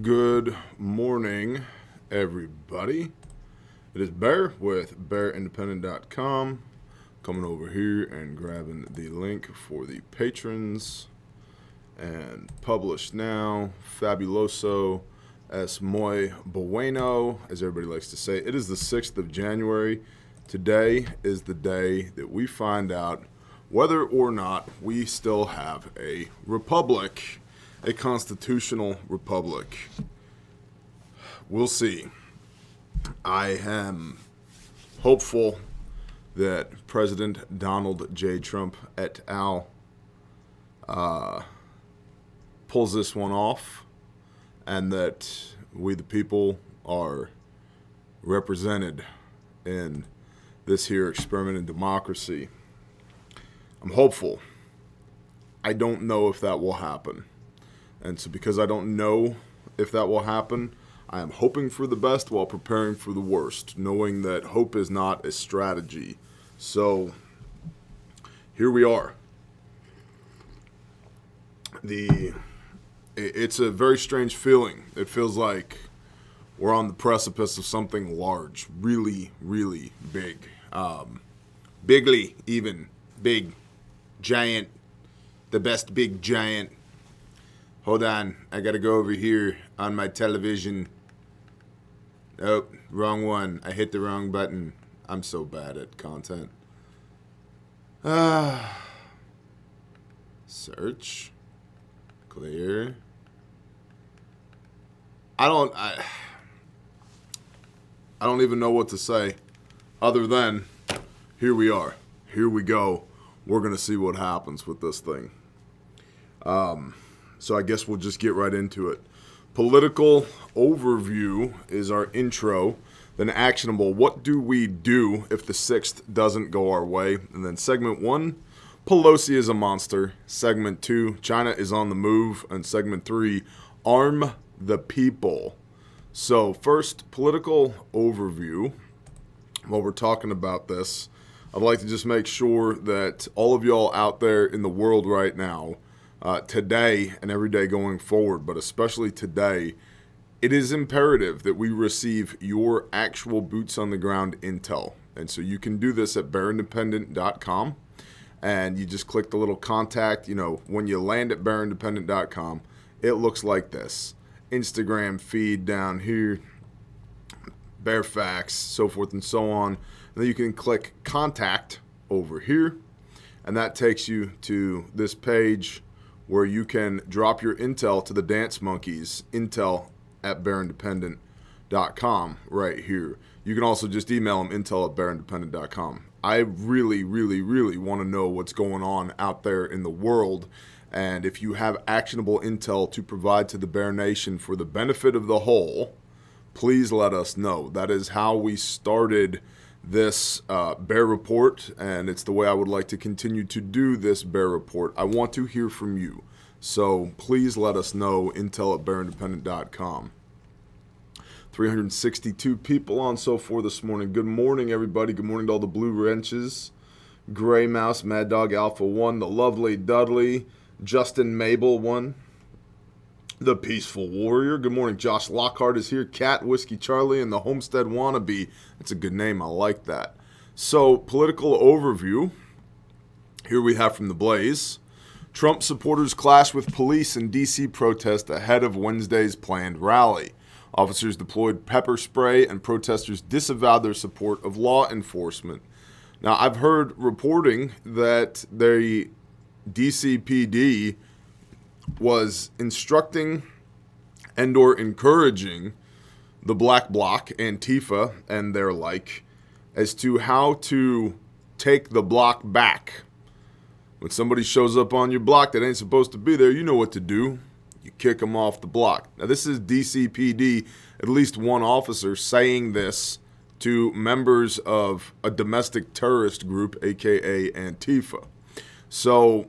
Good morning, everybody. It is Bear with bearindependent.com coming over here and grabbing the link for the patrons and published now. Fabuloso es muy bueno, as everybody likes to say. It is the 6th of January. Today is the day that we find out whether or not we still have a republic. A constitutional republic. We'll see. I am hopeful that President Donald J. Trump et al. Pulls this one off, and that we the people are represented in this here experiment in democracy. I'm hopeful. I don't know if that will happen. And so because I don't know if that will happen, I am hoping for the best while preparing for the worst, knowing that hope is not a strategy. So here we are. It's a very strange feeling. It feels like we're on the precipice of something large, really, really big. Bigly, even. Big. Giant. The best big giant. Hold on, I gotta go over here on my television. Oh, wrong one. I hit the wrong button. I'm so bad at content. Search. Clear. I don't even know what to say other than here we are. Here we go. We're gonna see what happens with this thing. So I guess we'll just get right into it. Political overview is our intro. Then actionable, what do we do if the 6th doesn't go our way? And then segment 1, Pelosi is a monster. Segment 2, China is on the move. And segment 3, arm the people. So first, political overview. While we're talking about this, I'd like to just make sure that all of y'all out there in the world right now, today and every day going forward, but especially today, it is imperative that we receive your actual boots on the ground intel. And so you can do this at bearindependent.com, and you just click the little contact. You know, when you land at bearindependent.com, it looks like this. Instagram feed down here, bear facts, so forth and so on. And then you can click contact over here, and that takes you to this page where you can drop your intel to the dance monkeys, intel at bearindependent.com right here. You can also just email them, intel at bearindependent.com. I really, really, really want to know what's going on out there in the world. And if you have actionable intel to provide to the Bear Nation for the benefit of the whole, please let us know. That is how we started this Bear Report, and it's the way I would like to continue to do this Bear Report. I want to hear from you, so please let us know. Intel at bearindependent.com. 362 people on so far this morning. Good morning, everybody. Good morning to all the Blue Wrenches, Gray Mouse, Mad Dog Alpha 1, the lovely Dudley, Justin Mabel 1, the Peaceful Warrior. Good morning. Josh Lockhart is here. Cat Whiskey Charlie and the Homestead Wannabe. That's a good name. I like that. So, political overview. Here we have from the Blaze. Trump supporters clash with police in D.C. protest ahead of Wednesday's planned rally. Officers deployed pepper spray and protesters disavowed their support of law enforcement. Now, I've heard reporting that the DCPD was instructing and or encouraging the Black Bloc, Antifa, and their like, as to how to take the block back. When somebody shows up on your block that ain't supposed to be there, you know what to do. You kick them off the block. Now, this is DCPD, at least one officer saying this to members of a domestic terrorist group, aka Antifa. So,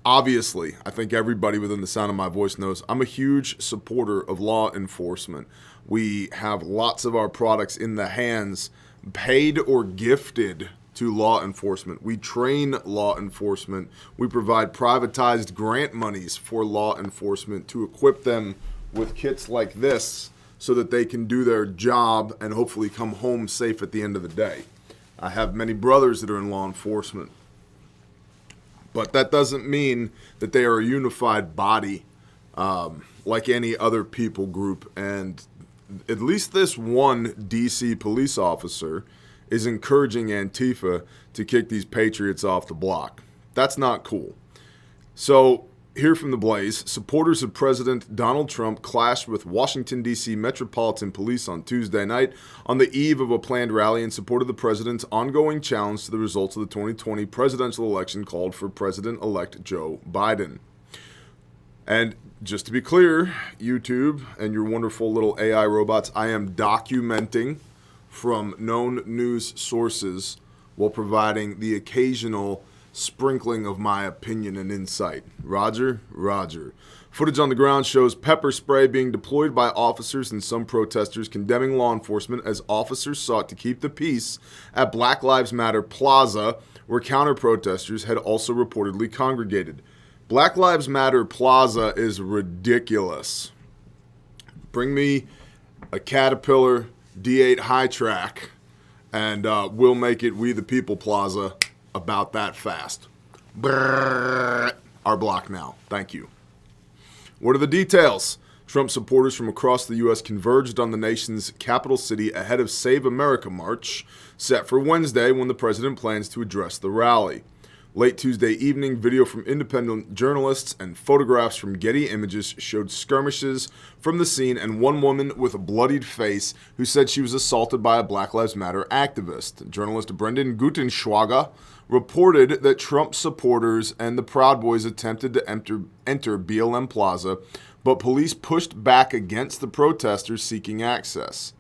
obviously, I think everybody within the sound of my voice knows I'm a huge supporter of law enforcement. We have lots of our products in the hands, paid or gifted to law enforcement. We train law enforcement. We provide privatized grant monies for law enforcement to equip them with kits like this so that they can do their job and hopefully come home safe at the end of the day. I have many brothers that are in law enforcement. But that doesn't mean that they are a unified body like any other people group. And at least this one DC police officer is encouraging Antifa to kick these patriots off the block. That's not cool. So, here from the Blaze, supporters of President Donald Trump clashed with Washington, D.C. Metropolitan Police on Tuesday night on the eve of a planned rally in support of the president's ongoing challenge to the results of the 2020 presidential election called for President-elect Joe Biden. And just to be clear, YouTube and your wonderful little AI robots, I am documenting from known news sources while providing the occasional sprinkling of my opinion and insight. Roger, Roger. Footage on the ground shows pepper spray being deployed by officers and some protesters condemning law enforcement as officers sought to keep the peace at Black Lives Matter Plaza, where counter-protesters had also reportedly congregated. Black Lives Matter Plaza is ridiculous. Bring me a Caterpillar D8 high track and we'll make it We the People Plaza about that fast. Brrr. Our block now. Thank you. What are the details? Trump supporters from across the U.S. converged on the nation's capital city ahead of Save America March, set for Wednesday when the president plans to address the rally. Late Tuesday evening, video from independent journalists and photographs from Getty Images showed skirmishes from the scene and one woman with a bloodied face who said she was assaulted by a Black Lives Matter activist. Journalist Brendan Gutenschwager reported that Trump supporters and the Proud Boys attempted to enter BLM Plaza, but police pushed back against the protesters seeking access.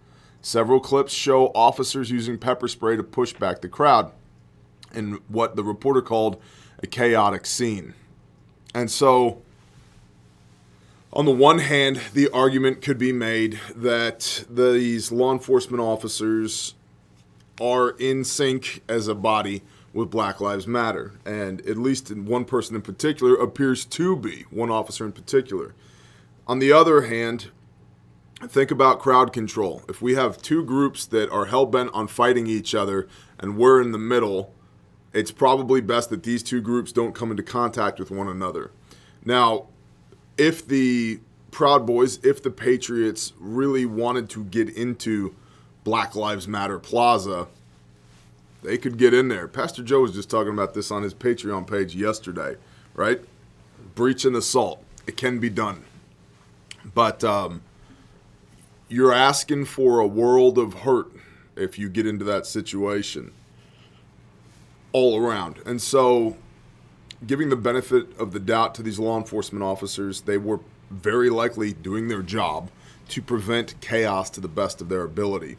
Several clips show officers using pepper spray to push back the crowd in what the reporter called a chaotic scene. And so, on the one hand, the argument could be made that these law enforcement officers are in sync as a body with Black Lives Matter. And at least one person in particular appears to be, one officer in particular. On the other hand, think about crowd control. If we have two groups that are hell-bent on fighting each other and we're in the middle, it's probably best that these two groups don't come into contact with one another. Now, if the Proud Boys, if the Patriots really wanted to get into Black Lives Matter Plaza, they could get in there. Pastor Joe was just talking about this on his Patreon page yesterday, right? Breach and assault. It can be done. But you're asking for a world of hurt if you get into that situation all around. And so, giving the benefit of the doubt to these law enforcement officers, they were very likely doing their job to prevent chaos to the best of their ability.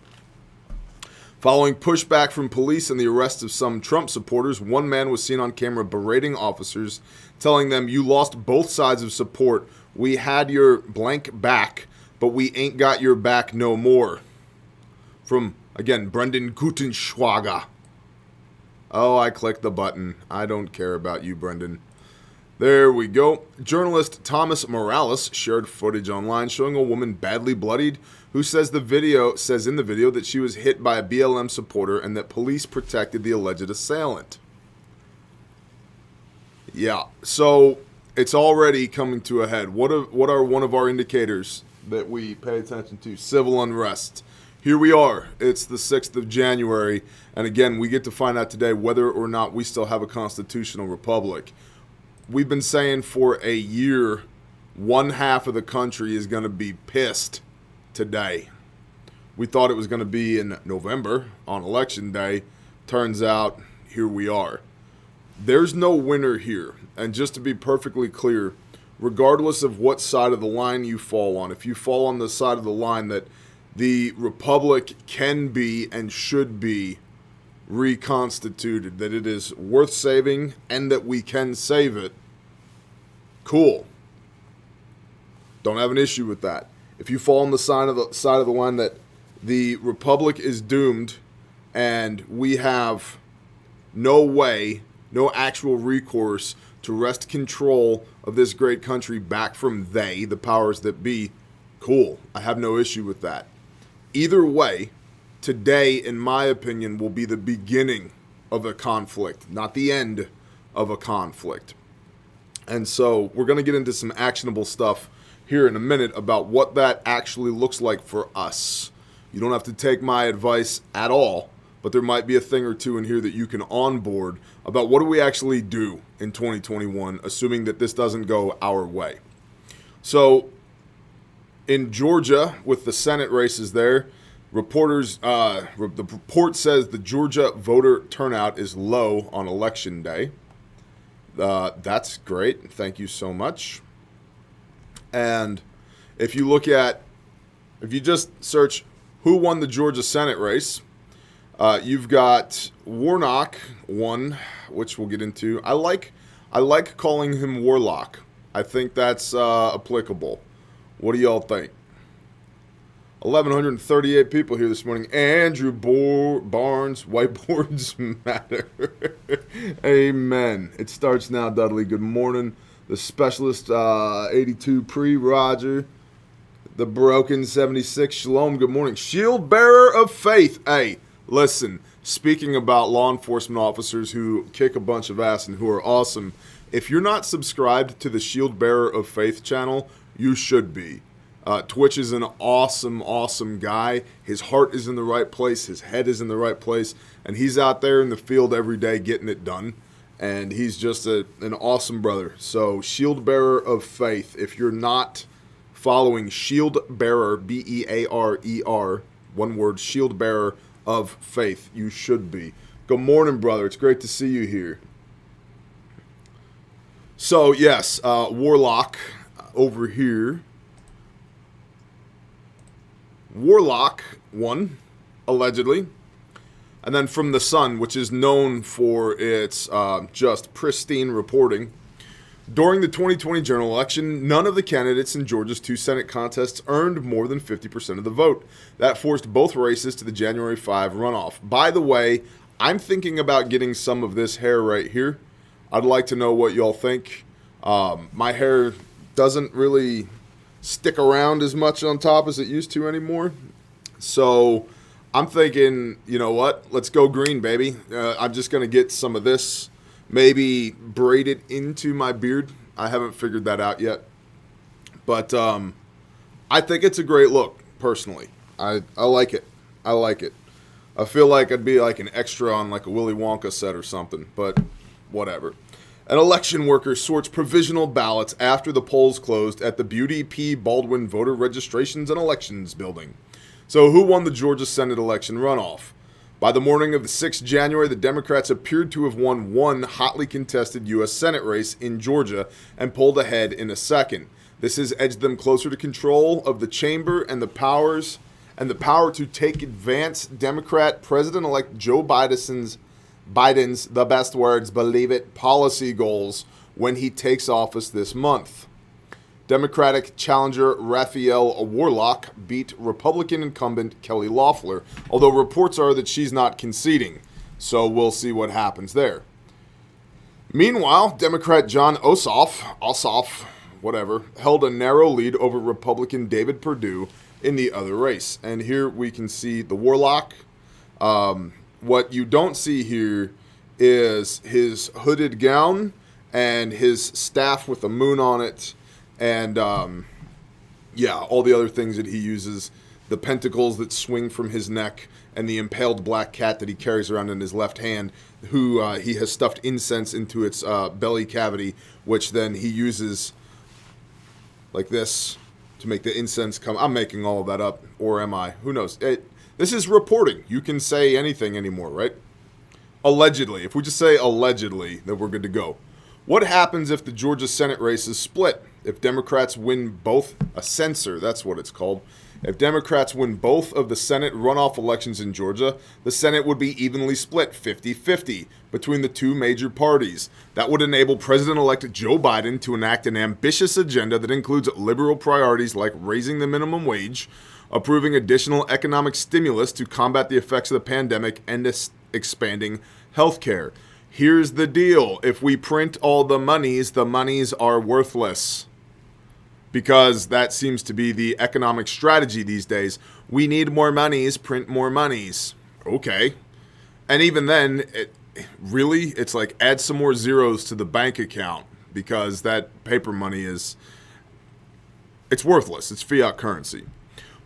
Following pushback from police and the arrest of some Trump supporters, one man was seen on camera berating officers, telling them, "You lost both sides of support. We had your blank back, but we ain't got your back no more." From, again, Brendan Gutenschwager. Oh, I clicked the button. I don't care about you, Brendan. There we go. Journalist Thomas Morales shared footage online showing a woman badly bloodied who says in the video that she was hit by a BLM supporter and that police protected the alleged assailant. Yeah, so it's already coming to a head. What are one of our indicators that we pay attention to? Civil unrest. Here we are. It's the 6th of January, and again, we get to find out today whether or not we still have a constitutional republic. We've been saying for a year, one half of the country is going to be pissed today. We thought it was going to be in November on Election Day. Turns out, here we are. There's no winner here. And just to be perfectly clear, regardless of what side of the line you fall on, if you fall on the side of the line that the republic can be and should be reconstituted, that it is worth saving and that we can save it, cool. Don't have an issue with that. If you fall on the side of the line that the republic is doomed and we have no way, no actual recourse to wrest control of this great country back from they, the powers that be, cool. I have no issue with that. Either way, today, in my opinion, will be the beginning of a conflict, not the end of a conflict. And so we're going to get into some actionable stuff here in a minute about what that actually looks like for us. You don't have to take my advice at all, but there might be a thing or two in here that you can onboard about what do we actually do in 2021, assuming that this doesn't go our way. So in Georgia, with the Senate races there, the report says the Georgia voter turnout is low on election day. That's great. Thank you so much. And if you just search who won the Georgia Senate race, you've got Warnock won, which we'll get into. I like calling him Warlock. I think that's applicable. What do y'all think? 1,138 people here this morning. Andrew Barnes, whiteboards matter. Amen. It starts now, Dudley. Good morning. The Specialist 82 Roger. The Broken 76 Shalom. Good morning. Shield Bearer of Faith. Hey, listen. Speaking about law enforcement officers who kick a bunch of ass and who are awesome, if you're not subscribed to the Shield Bearer of Faith channel, you should be. Twitch is an awesome, awesome guy. His heart is in the right place. His head is in the right place. And he's out there in the field every day getting it done. And he's just an awesome brother. So Shield Bearer of Faith. If you're not following Shield Bearer, B-E-A-R-E-R, one word, Shield Bearer of Faith, you should be. Good morning, brother. It's great to see you here. So, yes, Warlock over here. Warlock won, allegedly. And then from The Sun, which is known for its just pristine reporting. During the 2020 general election, none of the candidates in Georgia's 2 Senate contests earned more than 50% of the vote. That forced both races to the January 5 runoff. By the way, I'm thinking about getting some of this hair right here. I'd like to know what y'all think. My hair doesn't really stick around as much on top as it used to anymore. So I'm thinking, you know what? Let's go green, baby. I'm just going to get some of this, maybe braid it into my beard. I haven't figured that out yet. But I think it's a great look, personally. I like it. I like it. I feel like I'd be like an extra on like a Willy Wonka set or something, but whatever. An election worker sorts provisional ballots after the polls closed at the Beauty P. Baldwin Voter Registrations and Elections Building. So who won the Georgia Senate election runoff? By the morning of the 6th January, the Democrats appeared to have won one hotly contested U.S. Senate race in Georgia and pulled ahead in a second. This has edged them closer to control of the chamber and the power to take advance Democrat President-elect Joe Biden's, the best words, believe it, policy goals when he takes office this month. Democratic challenger Raphael Warnock beat Republican incumbent Kelly Loeffler, although reports are that she's not conceding, so we'll see what happens there. Meanwhile, Democrat John Ossoff, held a narrow lead over Republican David Perdue in the other race. And here we can see the Warlock. What you don't see here is his hooded gown and his staff with a moon on it. And, all the other things that he uses, the pentacles that swing from his neck, and the impaled black cat that he carries around in his left hand, who he has stuffed incense into its belly cavity, which then he uses like this to make the incense come. I'm making all of that up, or am I? Who knows? This is reporting. You can say anything anymore, right? Allegedly. If we just say allegedly, then we're good to go. What happens if the Georgia Senate race is split? If Democrats win both, a censor, that's what it's called. If Democrats win both of the Senate runoff elections in Georgia, the Senate would be evenly split 50-50 between the two major parties. That would enable President-elect Joe Biden to enact an ambitious agenda that includes liberal priorities like raising the minimum wage, approving additional economic stimulus to combat the effects of the pandemic, and expanding Healthcare. Here's the deal. If we print all the monies are worthless. Because that seems to be the economic strategy these days. We need more monies, print more monies. Okay. And even then, it's like add some more zeros to the bank account, because that paper money it's worthless. It's fiat currency.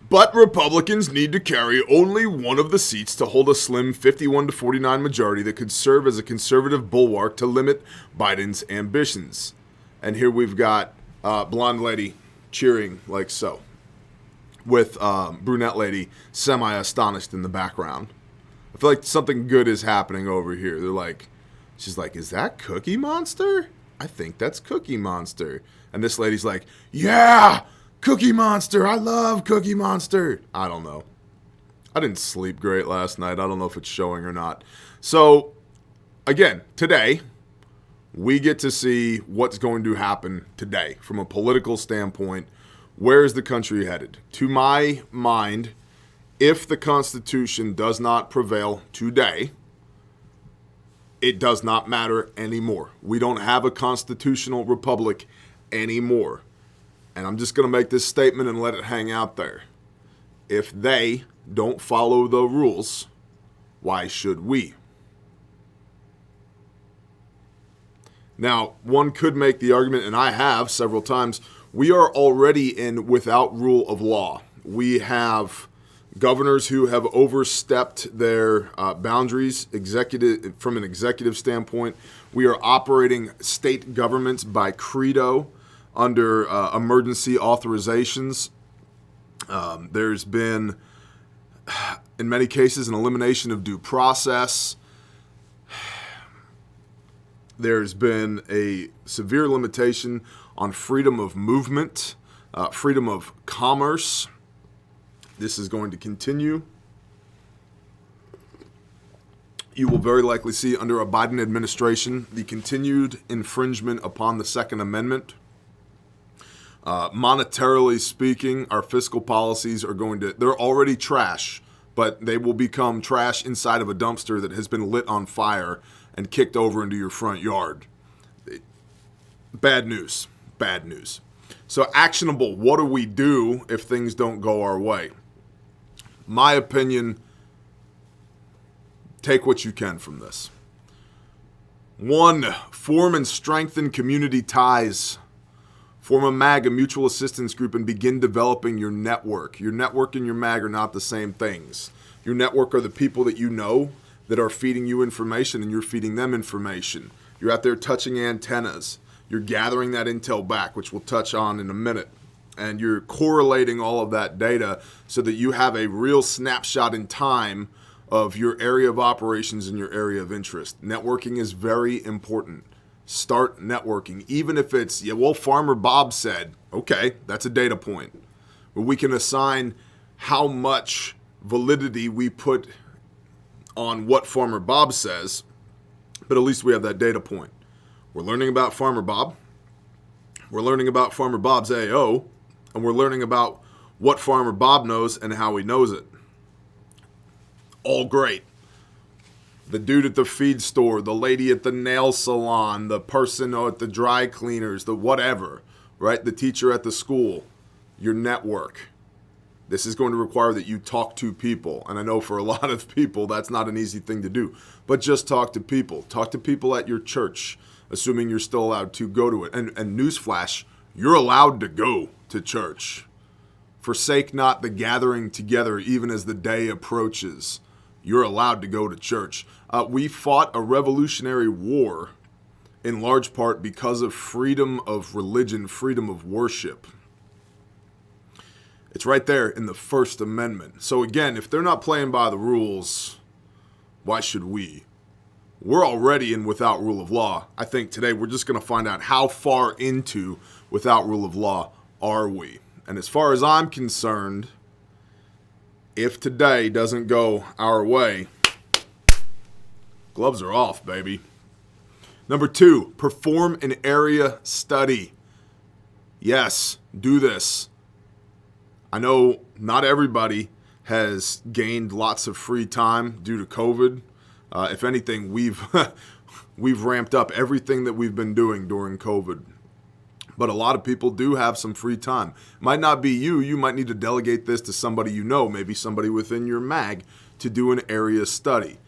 But Republicans need to carry only one of the seats to hold a slim 51 to 49 majority that could serve as a conservative bulwark to limit Biden's ambitions. And here we've got blonde lady cheering like so, with brunette lady semi-astonished in the background. I feel like something good is happening over here. She's like, is that Cookie Monster? I think that's Cookie Monster. And this lady's like, yeah, Cookie Monster. I love Cookie Monster. I don't know. I didn't sleep great last night. I don't know if it's showing or not. So, again, today, we get to see what's going to happen today from a political standpoint. Where is the country headed? To my mind, if the Constitution does not prevail today, it does not matter anymore. We don't have a constitutional republic anymore. And I'm just going to make this statement and let it hang out there. If they don't follow the rules, why should we? Now, one could make the argument, and I have several times, we are already in without rule of law. We have governors who have overstepped their boundaries from an executive standpoint. We are operating state governments by credo under emergency authorizations. There's been, in many cases, an elimination of due process. There's been a severe limitation on freedom of movement, freedom of commerce. This is going to continue. You will very likely see under a Biden administration the continued infringement upon the Second Amendment. Monetarily speaking, our fiscal policies they're already trash, but they will become trash inside of a dumpster that has been lit on fire and kicked over into your front yard. Bad news. Bad news. So actionable, what do we do if things don't go our way? My opinion, take what you can from this. 1, form and strengthen community ties. Form a MAG, a mutual assistance group, and begin developing your network. Your network and your MAG are not the same things. Your network are the people that you know that are feeding you information, and you're feeding them information. You're out there touching antennas. You're gathering that intel back, which we'll touch on in a minute. And you're correlating all of that data so that you have a real snapshot in time of your area of operations and your area of interest. Networking is very important. Start networking, even if it's, Farmer Bob said, okay, that's a data point. But we can assign how much validity we put on what Farmer Bob says, but at least we have that data point. We're learning about Farmer Bob. We're learning about Farmer Bob's AO, and we're learning about what Farmer Bob knows and how he knows it. All great. The dude at the feed store, the lady at the nail salon, the person at the dry cleaners, the whatever, right? The teacher at the school, your network. This is going to require that you talk to people. And I know for a lot of people, that's not an easy thing to do. But just talk to people. Talk to people at your church, assuming you're still allowed to go to it. And newsflash, you're allowed to go to church. Forsake not the gathering together, even as the day approaches. You're allowed to go to church. We fought a revolutionary war in large part because of freedom of religion, freedom of worship. It's right there in the First Amendment. So again, if they're not playing by the rules, why should we? We're already in without rule of law. I think today we're just going to find out how far into without rule of law are we. And as far as I'm concerned, if today doesn't go our way, gloves are off, baby. Number 2, perform an area study. Yes, do this. I know not everybody has gained lots of free time due to COVID. If anything, we've ramped up everything that we've been doing during COVID. But a lot of people do have some free time. Might not be you. You might need to delegate this to somebody you know, maybe somebody within your mag, to do an area study.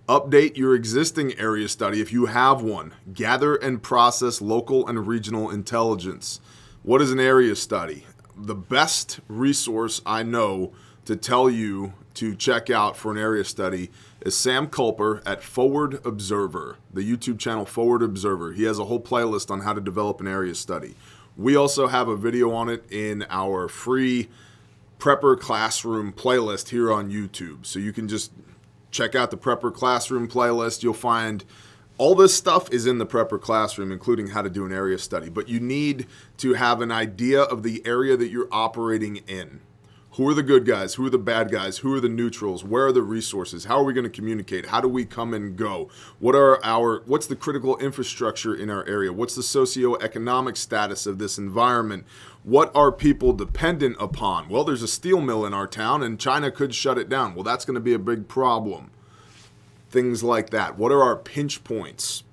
Update your existing area study if you have one. Gather and process local and regional intelligence. What is an area study? The best resource I know to tell you to check out for an area study is Sam Culper at Forward Observer, the YouTube channel Forward Observer. He has a whole playlist on how to develop an area study. We also have a video on it in our free Prepper Classroom playlist here on YouTube. So you can just check out the Prepper Classroom playlist. You'll find all this stuff is in the Prepper Classroom, including how to do an area study. But you need to have an idea of the area that you're operating in. Who are the good guys? Who are the bad guys? Who are the neutrals? Where are the resources? How are we going to communicate? How do we come and go? What's the critical infrastructure in our area? What's the socioeconomic status of this environment? What are people dependent upon? Well, there's a steel mill in our town and China could shut it down. Well, that's going to be a big problem. Things like that. What are our pinch points?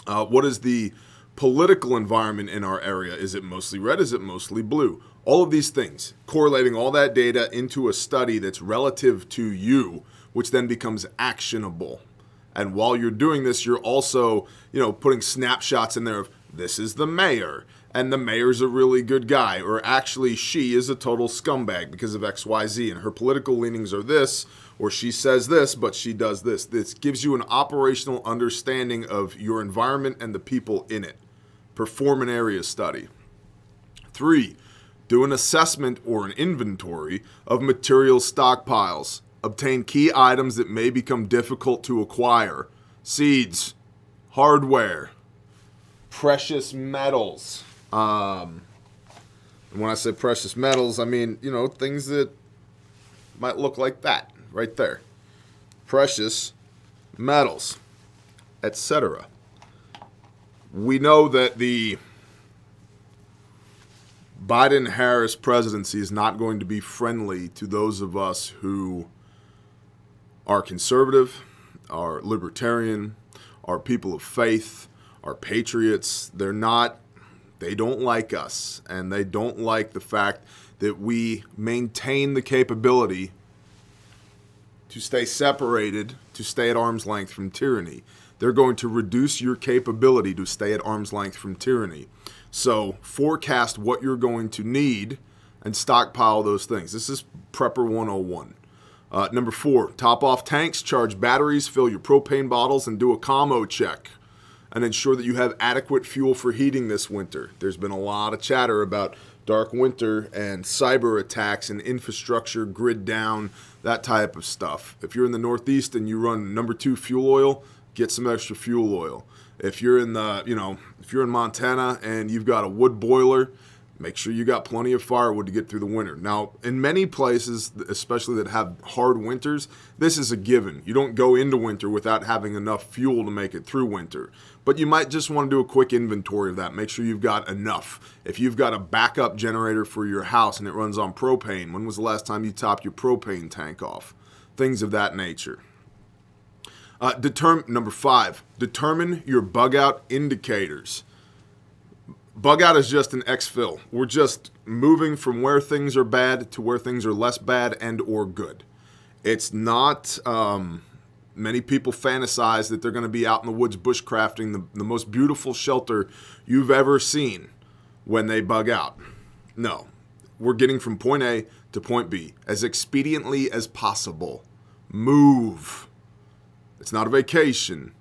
What is the political environment in our area? Is it mostly red? Is it mostly blue? All of these things, correlating all that data into a study that's relative to you, which then becomes actionable. And while you're doing this, you're also, putting snapshots in there of this is the mayor, and the mayor's a really good guy, or actually she is a total scumbag because of XYZ, and her political leanings are this, or she says this, but she does this. This gives you an operational understanding of your environment and the people in it. Perform an area study. 3, do an assessment or an inventory of material stockpiles. Obtain key items that may become difficult to acquire. Seeds, hardware, precious metals. And when I say precious metals, I mean, things that might look like that right there. Precious metals, etc. We know that the Biden-Harris presidency is not going to be friendly to those of us who are conservative, are libertarian, are people of faith, are patriots. They don't like us, and they don't like the fact that we maintain the capability to stay separated, to stay at arm's length from tyranny. They're going to reduce your capability to stay at arm's length from tyranny. So forecast what you're going to need and stockpile those things. This is Prepper 101. Number 4, top off tanks, charge batteries, fill your propane bottles, and do a commo check. And ensure that you have adequate fuel for heating this winter. There's been a lot of chatter about dark winter and cyber attacks and infrastructure grid down, that type of stuff. If you're in the Northeast and you run number 2 fuel oil, get some extra fuel oil. If you're in if you're in Montana and you've got a wood boiler, make sure you got plenty of firewood to get through the winter. Now, in many places, especially that have hard winters, this is a given. You don't go into winter without having enough fuel to make it through winter. But you might just want to do a quick inventory of that. Make sure you've got enough. If you've got a backup generator for your house and it runs on propane, when was the last time you topped your propane tank off? Things of that nature. Number 5, determine your bug out indicators. Bug out is just an exfil. We're just moving from where things are bad to where things are less bad and or good. It's not, many people fantasize that they're going to be out in the woods bushcrafting the most beautiful shelter you've ever seen when they bug out. No, we're getting from point A to point B as expediently as possible. Move. It's not a vacation.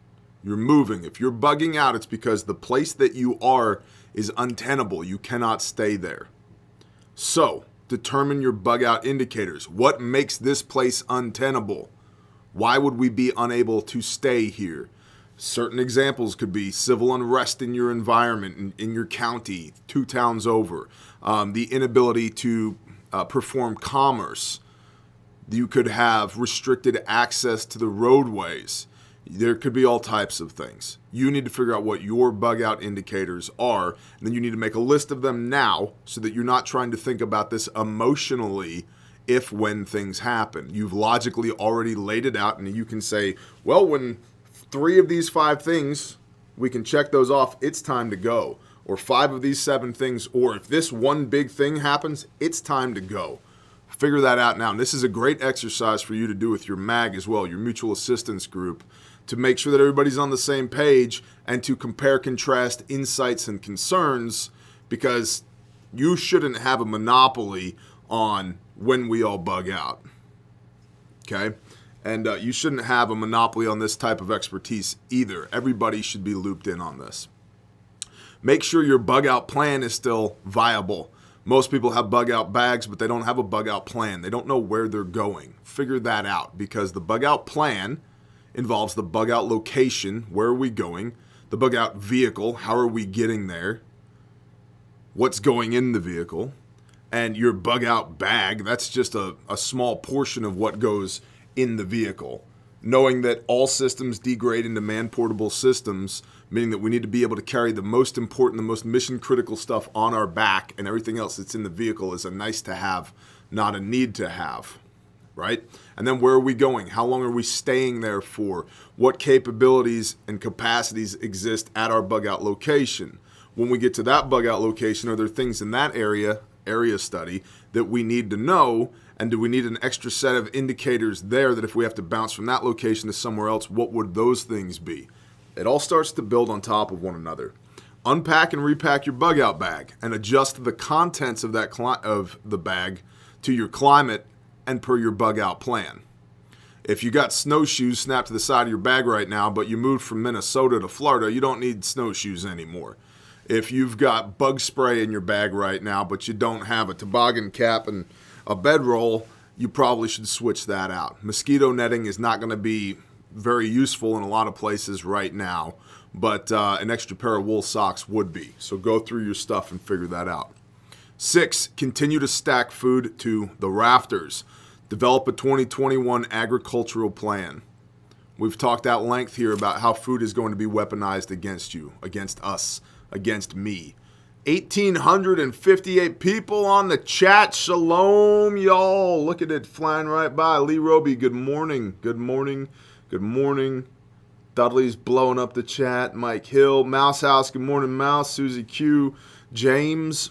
You're moving. If you're bugging out, it's because the place that you are is untenable. You cannot stay there. So, determine your bug out indicators. What makes this place untenable? Why would we be unable to stay here? Certain examples could be civil unrest in your environment, in your county, 2 towns over. The inability to perform commerce. You could have restricted access to the roadways. There could be all types of things. You need to figure out what your bug out indicators are, and then you need to make a list of them now so that you're not trying to think about this emotionally when things happen. You've logically already laid it out, and you can say, well, when 3 of these 5 things, we can check those off, it's time to go. Or 5 of these 7 things, or if this one big thing happens, it's time to go. Figure that out now. And this is a great exercise for you to do with your MAG as well, your mutual assistance group, to make sure that everybody's on the same page and to compare, contrast insights and concerns, because you shouldn't have a monopoly on when we all bug out. Okay? And you shouldn't have a monopoly on this type of expertise either. Everybody should be looped in on this. Make sure your bug out plan is still viable. Most people have bug out bags, but they don't have a bug out plan. They don't know where they're going. Figure that out, because the bug out plan involves the bug out location, where are we going, the bug out vehicle, how are we getting there, what's going in the vehicle, and your bug out bag, that's just a small portion of what goes in the vehicle. Knowing that all systems degrade into man-portable systems, meaning that we need to be able to carry the most important, the most mission-critical stuff on our back, and everything else that's in the vehicle is a nice to have, not a need to have, right? And then where are we going? How long are we staying there for? What capabilities and capacities exist at our bug-out location? When we get to that bug-out location, are there things in that area study, that we need to know? And do we need an extra set of indicators there that if we have to bounce from that location to somewhere else, what would those things be? It all starts to build on top of one another. Unpack and repack your bug out bag and adjust the contents of of the bag to your climate and per your bug out plan. If you got snowshoes snapped to the side of your bag right now, but you moved from Minnesota to Florida, you don't need snowshoes anymore. If you've got bug spray in your bag right now, but you don't have a toboggan cap and a bedroll, you probably should switch that out. Mosquito netting is not going to be very useful in a lot of places right now, but an extra pair of wool socks would be. So go through your stuff and figure that out. 6, continue to stack food to the rafters. Develop a 2021 agricultural plan. We've talked at length here about how food is going to be weaponized against you, against us, against me. 1,858 people on the chat. Shalom, y'all. Look at it flying right by. Lee Roby, good morning. Good morning. Good morning. Dudley's blowing up the chat. Mike Hill. Mouse House, good morning, Mouse. Susie Q. James.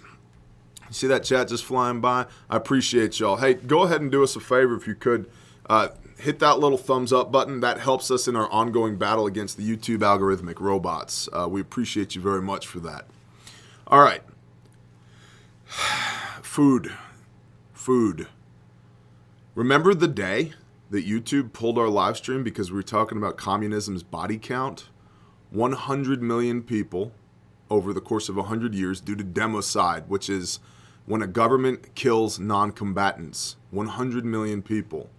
You see that chat just flying by? I appreciate y'all. Hey, go ahead and do us a favor if you could. Hit that little thumbs up button. That helps us in our ongoing battle against the YouTube algorithmic robots. We appreciate you very much for that. All right. Food. Remember the day that YouTube pulled our live stream because we were talking about communism's body count? 100 million people over the course of 100 years due to democide, which is when a government kills non-combatants. 100 million people.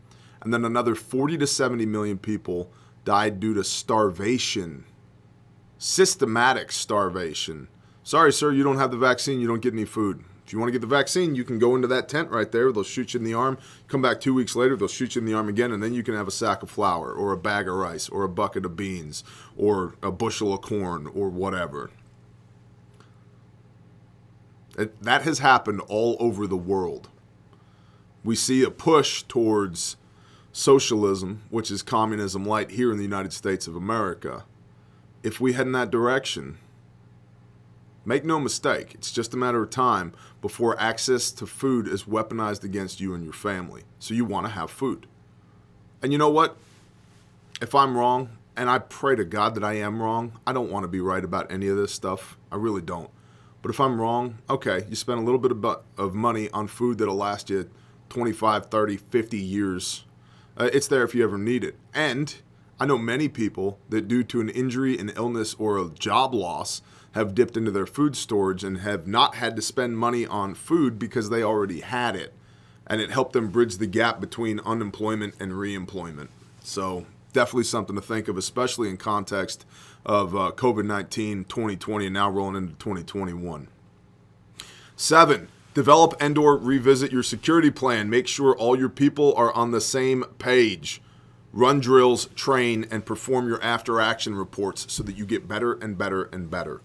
And then another 40 to 70 million people died due to starvation. Systematic starvation. Sorry, sir, you don't have the vaccine, you don't get any food. If you want to get the vaccine, you can go into that tent right there. They'll shoot you in the arm. Come back 2 weeks later, they'll shoot you in the arm again, and then you can have a sack of flour or a bag of rice or a bucket of beans or a bushel of corn or whatever. That has happened all over the world. We see a push towards socialism, which is communism light here in the United States of America. If we head in that direction, make no mistake, it's just a matter of time before access to food is weaponized against you and your family. So you want to have food. And you know what? If I'm wrong, and I pray to God that I am wrong, I don't want to be right about any of this stuff. I really don't. But if I'm wrong, okay, you spend a little bit of money on food that'll last you 25, 30, 50 years. It's there if you ever need it. And I know many people that due to an injury, an illness, or a job loss have dipped into their food storage and have not had to spend money on food because they already had it. And it helped them bridge the gap between unemployment and reemployment. So definitely something to think of, especially in context of COVID-19, 2020, and now rolling into 2021. 7, develop and/or revisit your security plan. Make sure all your people are on the same page. Run drills, train, and perform your after-action reports so that you get better and better and better.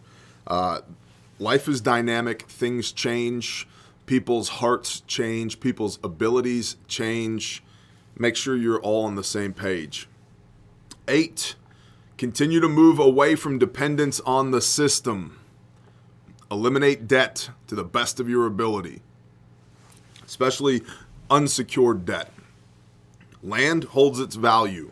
Life is dynamic. Things change. People's hearts change. People's abilities change. Make sure you're all on the same page. 8, continue to move away from dependence on the system. Eliminate debt to the best of your ability, especially unsecured debt. Land holds its value.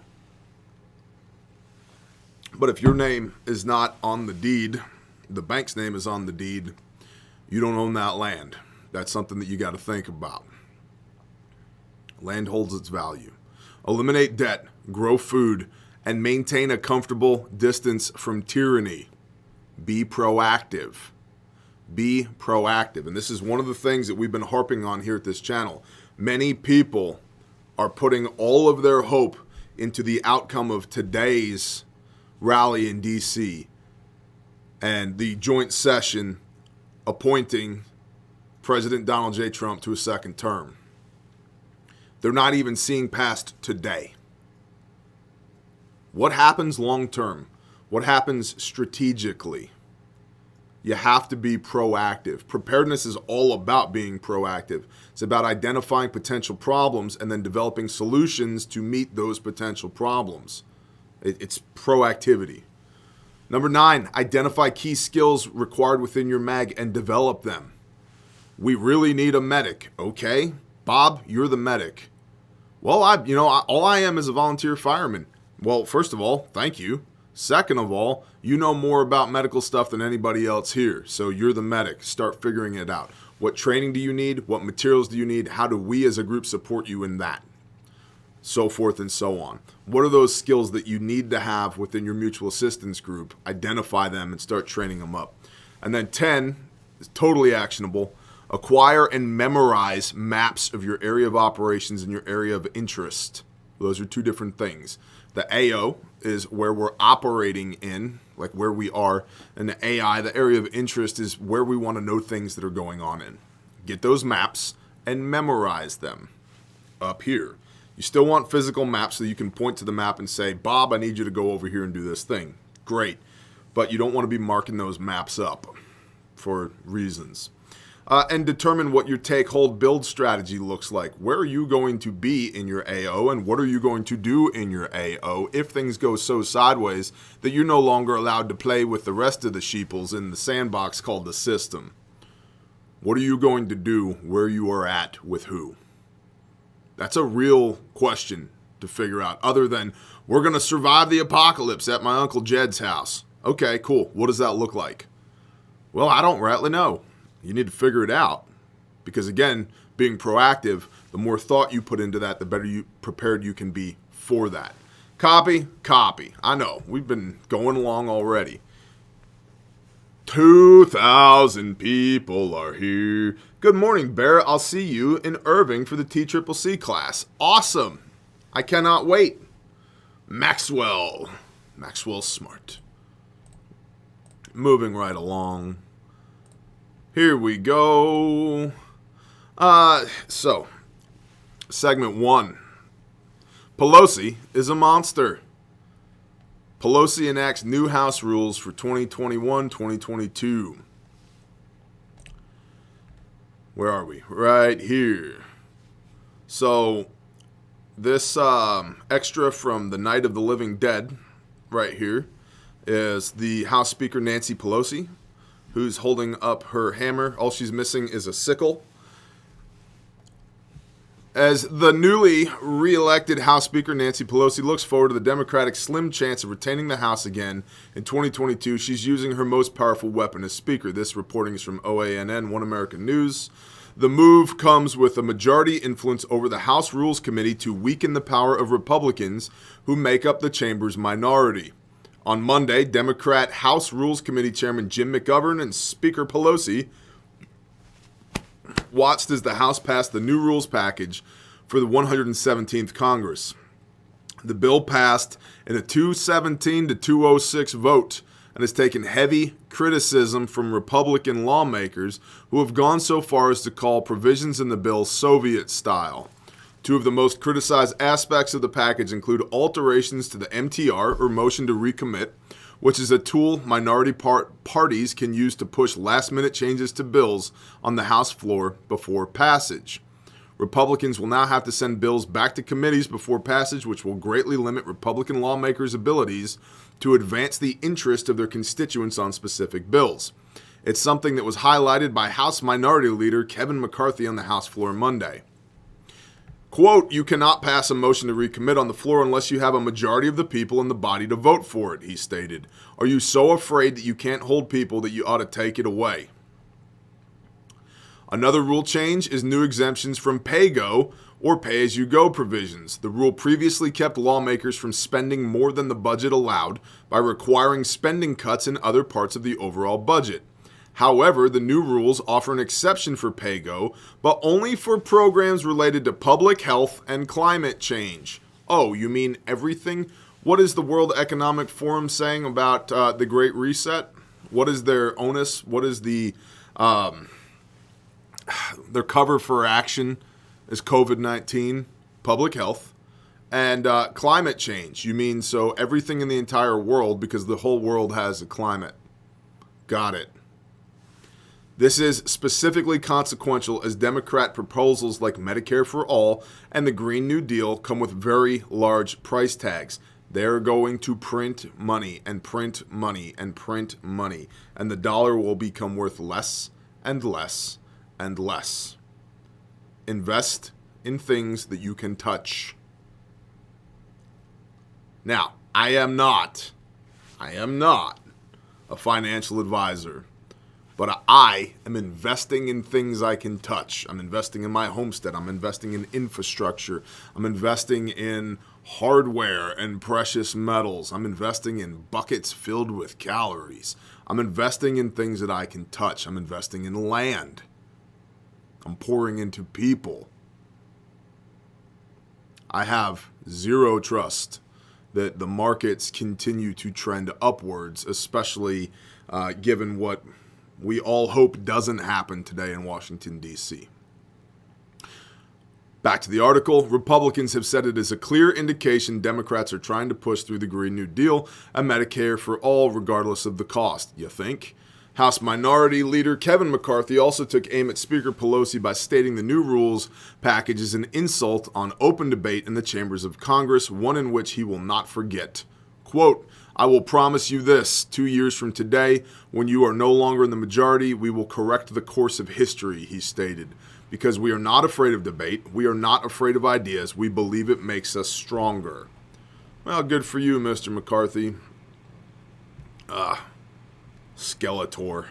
But if your name is not on the deed, the bank's name is on the deed, you don't own that land. That's something that you got to think about. Land holds its value. Eliminate debt, grow food, and maintain a comfortable distance from tyranny. Be proactive. Be proactive. And this is one of the things that we've been harping on here at this channel. Many people are putting all of their hope into the outcome of today's rally in D.C. and the joint session appointing President Donald J. Trump to a second term. They're not even seeing past today. What happens long term? What happens strategically? You have to be proactive. Preparedness is all about being proactive. It's about identifying potential problems and then developing solutions to meet those potential problems. It's proactivity. Number 9, identify key skills required within your MAG and develop them. We really need a medic. Okay, Bob, you're the medic. Well, all I am is a volunteer fireman. Well, first of all, thank you. Second of all, you know more about medical stuff than anybody else here. So you're the medic. Start figuring it out. What training do you need? What materials do you need? How do we as a group support you in that? So forth and so on. What are those skills that you need to have within your mutual assistance group? Identify them and start training them up. And then 10 is totally actionable. Acquire and memorize maps of your area of operations and your area of interest. Those are two different things. The AO is where we're operating in, like where we are. And the AI, the area of interest, is where we want to know things that are going on in. Get those maps and memorize them up here. You still want physical maps so you can point to the map and say, Bob, I need you to go over here and do this thing. Great. But you don't want to be marking those maps up for reasons. And determine what your take, hold, build strategy looks like. Where are you going to be in your AO and what are you going to do in your AO if things go so sideways that you're no longer allowed to play with the rest of the sheeples in the sandbox called the system? What are you going to do where you are at with who? That's a real question to figure out, other than we're going to survive the apocalypse at my Uncle Jed's house. Okay, cool. What does that look like? Well, I don't rightly know. You need to figure it out. Because again, being proactive, the more thought you put into that, the better prepared you can be for that. Copy. I know, we've been going along already. 2,000 people are here. Good morning, Bear. I'll see you in Irving for the TCCC class. Awesome. I cannot wait. Maxwell Smart. Moving right along. Here we go. So, segment 1. Pelosi is a monster. Pelosi enacts new House rules for 2021-2022. Where are we? Right here. So, this extra from the Night of the Living Dead right here is the House Speaker Nancy Pelosi, who's holding up her hammer. All she's missing is a sickle. As the newly re-elected House Speaker Nancy Pelosi looks forward to the Democratic slim chance of retaining the House again in 2022, she's using her most powerful weapon as Speaker. This reporting is from OANN, One American News. The move comes with a majority influence over the House Rules Committee to weaken the power of Republicans who make up the chamber's minority. On Monday, Democrat House Rules Committee Chairman Jim McGovern and Speaker Pelosi watched as the House passed the new rules package for the 117th Congress. The bill passed in a 217 to 206 vote and has taken heavy criticism from Republican lawmakers who have gone so far as to call provisions in the bill Soviet style. Two of the most criticized aspects of the package include alterations to the MTR, or motion to recommit, which is a tool minority parties can use to push last-minute changes to bills on the House floor before passage. Republicans will now have to send bills back to committees before passage, which will greatly limit Republican lawmakers' abilities to advance the interest of their constituents on specific bills. It's something that was highlighted by House Minority Leader Kevin McCarthy on the House floor Monday. Quote, "You cannot pass a motion to recommit on the floor unless you have a majority of the people in the body to vote for it," he stated. "Are you so afraid that you can't hold people that you ought to take it away?" Another rule change is new exemptions from pay-go or pay-as-you-go provisions. The rule previously kept lawmakers from spending more than the budget allowed by requiring spending cuts in other parts of the overall budget. However, the new rules offer an exception for pay-go, but only for programs related to public health and climate change. Oh, you mean everything? What is the World Economic Forum saying about the Great Reset? What is their onus? What is their cover for action is COVID-19, public health, and climate change. You mean so everything in the entire world, because the whole world has a climate. Got it. This is specifically consequential as Democrat proposals like Medicare for All and the Green New Deal come with very large price tags. They're going to print money and print money and print money, and the dollar will become worth less and less and less. Invest in things that you can touch. Now, I am not a financial advisor. But I am investing in things I can touch. I'm investing in my homestead. I'm investing in infrastructure. I'm investing in hardware and precious metals. I'm investing in buckets filled with calories. I'm investing in things that I can touch. I'm investing in land. I'm pouring into people. I have zero trust that the markets continue to trend upwards, especially given what we all hope doesn't happen today in Washington, D.C. Back to the article. Republicans have said it is a clear indication Democrats are trying to push through the Green New Deal and Medicare for all, regardless of the cost. You think? House Minority Leader Kevin McCarthy also took aim at Speaker Pelosi by stating the new rules package is an insult on open debate in the chambers of Congress, one in which he will not forget. Quote, "I will promise you this, 2 years from today, when you are no longer in the majority, we will correct the course of history," he stated. "Because we are not afraid of debate. We are not afraid of ideas. We believe it makes us stronger." Well, good for you, Mr. McCarthy. Skeletor.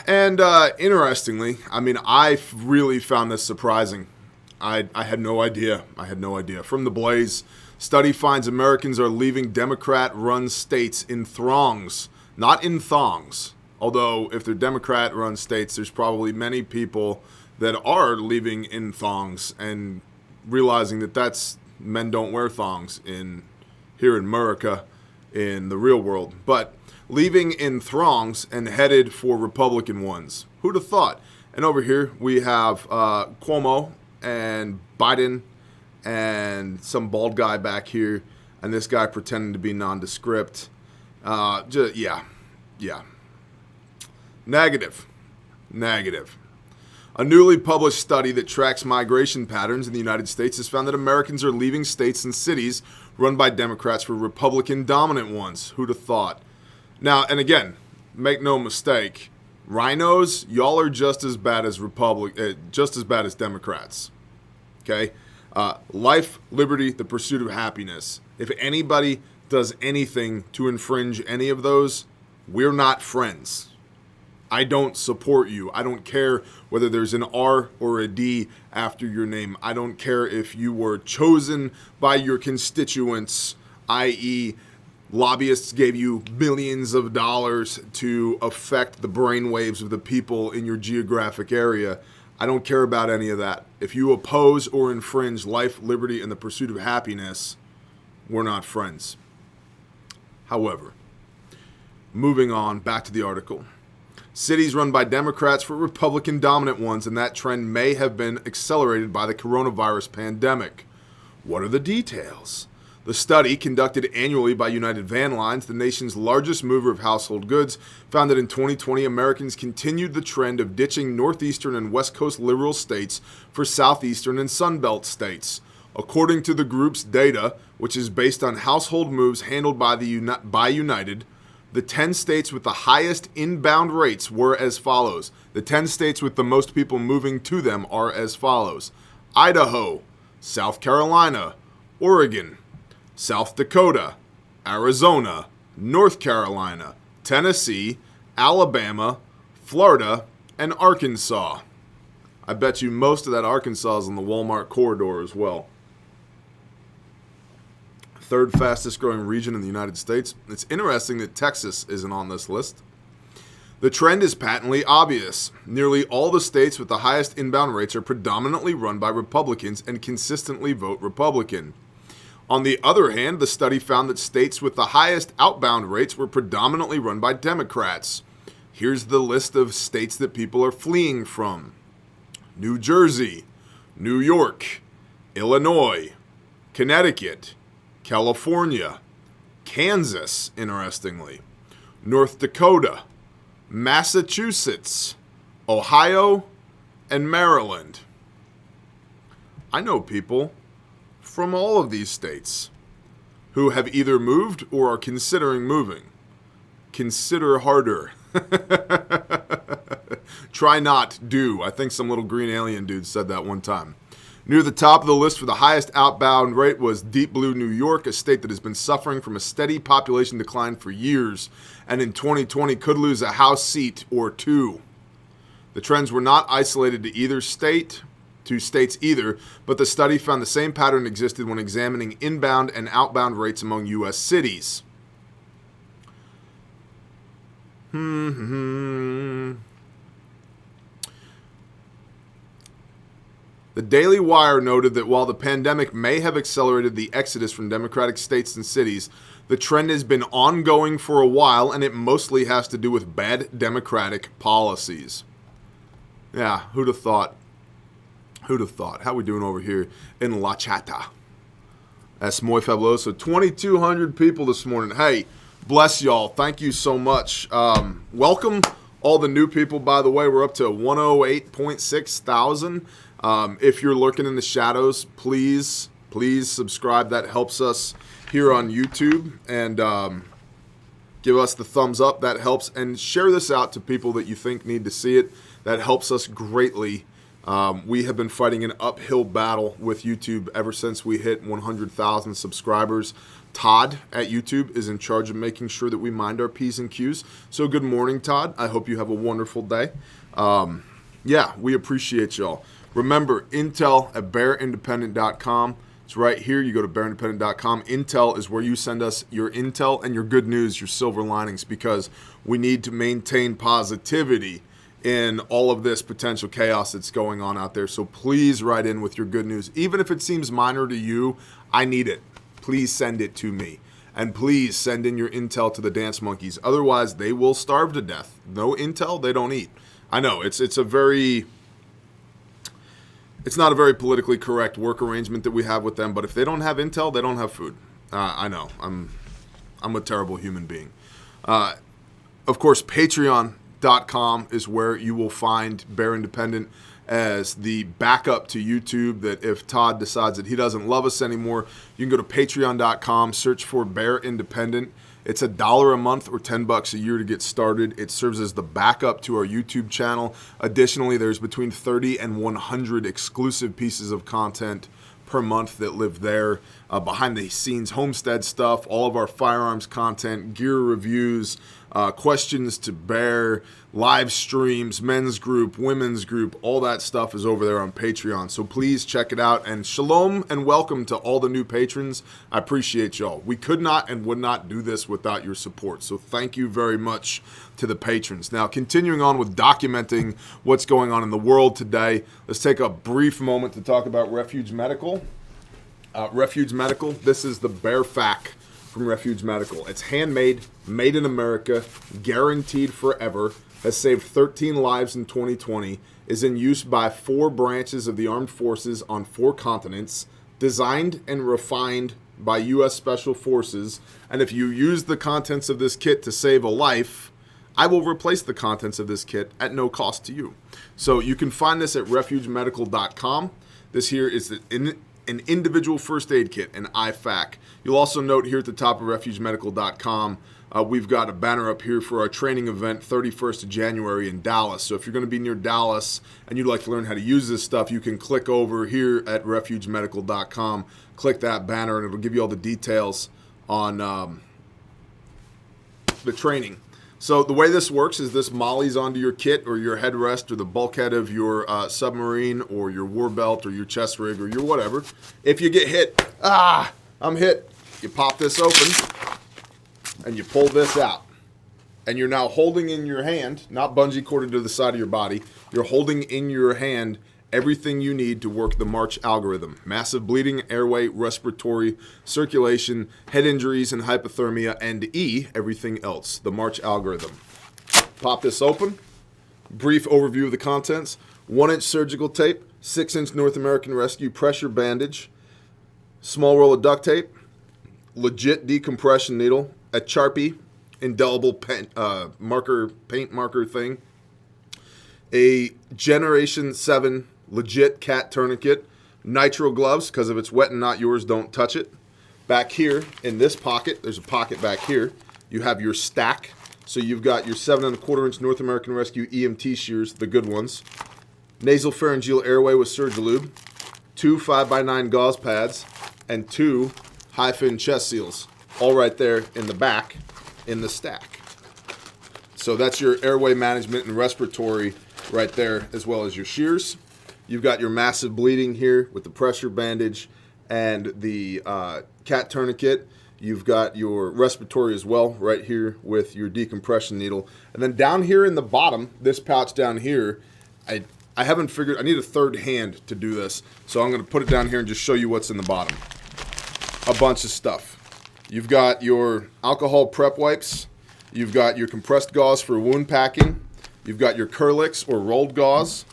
And interestingly, I mean, I really found this surprising. I had no idea. From the Blaze, study finds Americans are leaving Democrat-run states in throngs, not in thongs. Although, if they're Democrat-run states, there's probably many people that are leaving in thongs and realizing that men don't wear thongs here in America, in the real world. But leaving in throngs and headed for Republican ones. Who'd have thought? And over here, we have Cuomo and Biden and some bald guy back here, and this guy pretending to be nondescript. Yeah. Negative. A newly published study that tracks migration patterns in the United States has found that Americans are leaving states and cities run by Democrats for Republican-dominant ones. Who'd have thought? Now, and again, make no mistake, rhinos, y'all are just as bad as Democrats. Okay? Life, liberty, the pursuit of happiness. If anybody does anything to infringe any of those, we're not friends. I don't support you. I don't care whether there's an R or a D after your name. I don't care if you were chosen by your constituents, i.e., lobbyists gave you billions of dollars to affect the brainwaves of the people in your geographic area. I don't care about any of that. If you oppose or infringe life, liberty, and the pursuit of happiness, we're not friends. However, moving on, back to the article. Cities run by Democrats for Republican-dominant ones, and that trend may have been accelerated by the coronavirus pandemic. What are the details? The study, conducted annually by United Van Lines, the nation's largest mover of household goods, found that in 2020, Americans continued the trend of ditching northeastern and west coast liberal states for southeastern and Sunbelt states. According to the group's data, which is based on household moves handled by United, the 10 states with the highest inbound rates were as follows. The 10 states with the most people moving to them are as follows: Idaho, South Carolina, Oregon, South Dakota, Arizona, North Carolina, Tennessee, Alabama, Florida, and Arkansas. I bet you most of that Arkansas is in the Walmart corridor as well. Third fastest growing region in the United States. It's interesting that Texas isn't on this list. The trend is patently obvious. Nearly all the states with the highest inbound rates are predominantly run by Republicans and consistently vote Republican. On the other hand, the study found that states with the highest outbound rates were predominantly run by Democrats. Here's the list of states that people are fleeing from: New Jersey, New York, Illinois, Connecticut, California, Kansas, interestingly, North Dakota, Massachusetts, Ohio, and Maryland. I know people from all of these states who have either moved or are considering moving. Consider harder. Try not, do. I think some little green alien dude said that one time. Near the top of the list for the highest outbound rate was Deep Blue New York, a state that has been suffering from a steady population decline for years, and in 2020 could lose a House seat or two. The trends were not isolated to states either, but the study found the same pattern existed when examining inbound and outbound rates among U.S. cities. The Daily Wire noted that while the pandemic may have accelerated the exodus from Democratic states and cities, the trend has been ongoing for a while, and it mostly has to do with bad Democratic policies. Yeah, who'd have thought? Who'd have thought? How we doing over here in La Chata? That's muy fabuloso. 2,200 people this morning. Hey, bless y'all. Thank you so much. Welcome all the new people, by the way. We're up to 108.6 thousand. If you're lurking in the shadows, please subscribe. That helps us here on YouTube. And give us the thumbs up. That helps. And share this out to people that you think need to see it. That helps us greatly. We have been fighting an uphill battle with YouTube ever since we hit 100,000 subscribers. Todd at YouTube is in charge of making sure that we mind our P's and Q's. So good morning, Todd. I hope you have a wonderful day. Yeah, we appreciate y'all. Remember, Intel at bearindependent.com. It's right here. You go to bearindependent.com. Intel is where you send us your intel and your good news, your silver linings, because we need to maintain positivity in all of this potential chaos that's going on out there. So please write in with your good news. Even if it seems minor to you, I need it. Please send it to me. And please send in your intel to the dance monkeys. Otherwise, they will starve to death. No intel, they don't eat. I know, it's not a very politically correct work arrangement that we have with them, but if they don't have intel, they don't have food. I know, I'm a terrible human being. Of course, Patreon.com is where you will find Bear Independent as the backup to YouTube, that if Todd decides that he doesn't love us anymore, you can go to patreon.com, search for Bear Independent. It's $1 a month or $10 a year to get started. It serves as the backup to our YouTube channel. Additionally, there's between 30 and 100 exclusive pieces of content per month that live there. Behind the scenes homestead stuff, all of our firearms content, gear reviews, questions to Bear, live streams, men's group, women's group, all that stuff is over there on Patreon. So please check it out. And shalom and welcome to all the new patrons. I appreciate y'all. We could not and would not do this without your support. So thank you very much to the patrons. Now, continuing on with documenting what's going on in the world today, let's take a brief moment to talk about Refuge Medical. Refuge Medical, this is the Bear Fac from Refuge Medical. It's handmade, made in America, guaranteed forever, has saved 13 lives in 2020, is in use by 4 branches of the armed forces on 4 continents, designed and refined by U.S. Special Forces, and if you use the contents of this kit to save a life, I will replace the contents of this kit at no cost to you. So you can find this at refugemedical.com. This here is an individual first aid kit, an IFAC. You'll also note here at the top of refugemedical.com, we've got a banner up here for our training event 31st of January in Dallas. So if you're going to be near Dallas and you'd like to learn how to use this stuff, you can click over here at refugemedical.com, click that banner, and it'll give you all the details on the training. So the way this works is this mollies onto your kit or your headrest or the bulkhead of your submarine or your war belt or your chest rig or your whatever. If you get hit, I'm hit, you pop this open and you pull this out. And you're now holding in your hand, not bungee corded to the side of your body, you're holding in your hand everything you need to work the March algorithm. Massive bleeding, airway, respiratory, circulation, head injuries and hypothermia, and everything else. The March algorithm. Pop this open. Brief overview of the contents. 1-inch surgical tape, 6-inch North American Rescue pressure bandage, small roll of duct tape, legit decompression needle, a Sharpie, indelible paint marker thing, a Generation 7 legit cat tourniquet, nitro gloves, because if it's wet and not yours, don't touch it. Back here in this pocket, there's a pocket back here, you have your stack. So you've got your 7¼ inch North American Rescue EMT shears, the good ones, nasal pharyngeal airway with Surgilube, 2 5x9 gauze pads, and 2 high-fin chest seals, all right there in the back in the stack. So that's your airway management and respiratory right there, as well as your shears. You've got your massive bleeding here with the pressure bandage and the cat tourniquet. You've got your respiratory as well right here with your decompression needle. And then down here in the bottom, this pouch down here, I haven't figured, I need a third hand to do this. So I'm going to put it down here and just show you what's in the bottom. A bunch of stuff. You've got your alcohol prep wipes. You've got your compressed gauze for wound packing. You've got your Kerlix or rolled gauze.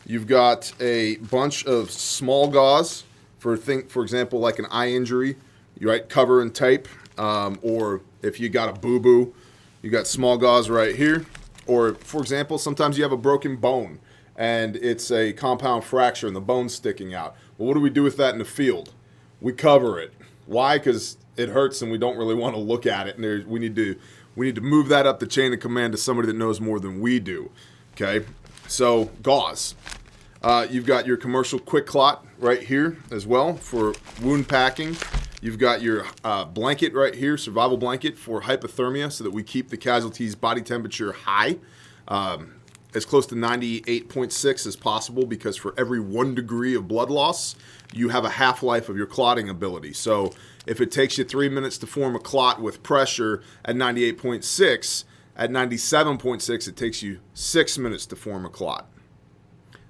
You've got a bunch of small gauze for example, like an eye injury. You write cover and tape, or if you got a boo-boo, you got small gauze right here. Or, for example, sometimes you have a broken bone and it's a compound fracture and the bone's sticking out. Well, what do we do with that in the field? We cover it. Why? Because it hurts and we don't really want to look at it, and we need to move that up the chain of command to somebody that knows more than we do. Okay, so gauze. You've got your commercial quick clot right here as well for wound packing. You've got your blanket right here, survival blanket for hypothermia, so that we keep the casualties' body temperature high, as close to 98.6 as possible, because for every 1 degree of blood loss, you have a half-life of your clotting ability. So if it takes you 3 minutes to form a clot with pressure at 98.6, at 97.6, it takes you 6 minutes to form a clot.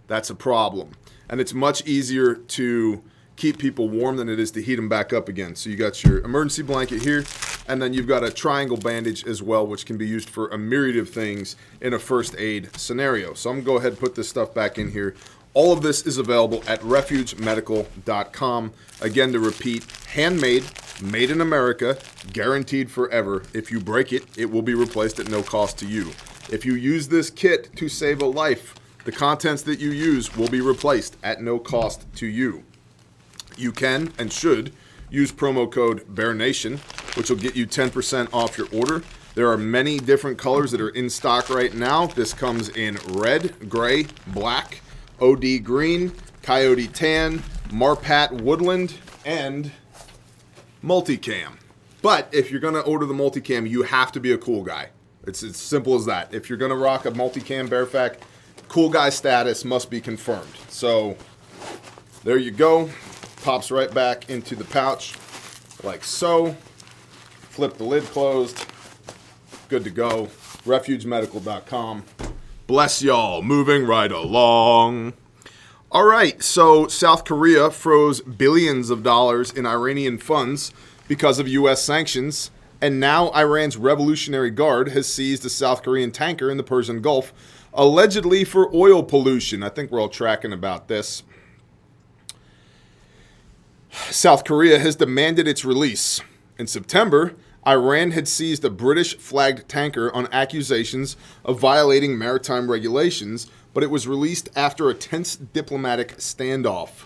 That's a problem. And it's much easier to keep people warm than it is to heat them back up again. So you got your emergency blanket here, and then you've got a triangle bandage as well, which can be used for a myriad of things in a first aid scenario. So I'm going to go ahead and put this stuff back in here. All of this is available at refugemedical.com. Again, to repeat, handmade, made in America, guaranteed forever. If you break it, it will be replaced at no cost to you. If you use this kit to save a life, the contents that you use will be replaced at no cost to you. You can and should use promo code BEARNATION, which will get you 10% off your order. There are many different colors that are in stock right now. This comes in red, gray, black, OD green, coyote tan, marpat woodland, and multicam. But if you're going to order the multicam, you have to be a cool guy. It's as simple as that. If you're going to rock a multicam Bearfac, cool guy status must be confirmed. So there you go. Pops right back into the pouch like so. Flip the lid closed. Good to go. refugemedical.com. Bless y'all. Moving right along. All right, so South Korea froze billions of dollars in Iranian funds because of U.S. sanctions, and now Iran's Revolutionary Guard has seized a South Korean tanker in the Persian Gulf, allegedly for oil pollution. I think we're all tracking about this. South Korea has demanded its release. In September, Iran had seized a British-flagged tanker on accusations of violating maritime regulations, but it was released after a tense diplomatic standoff.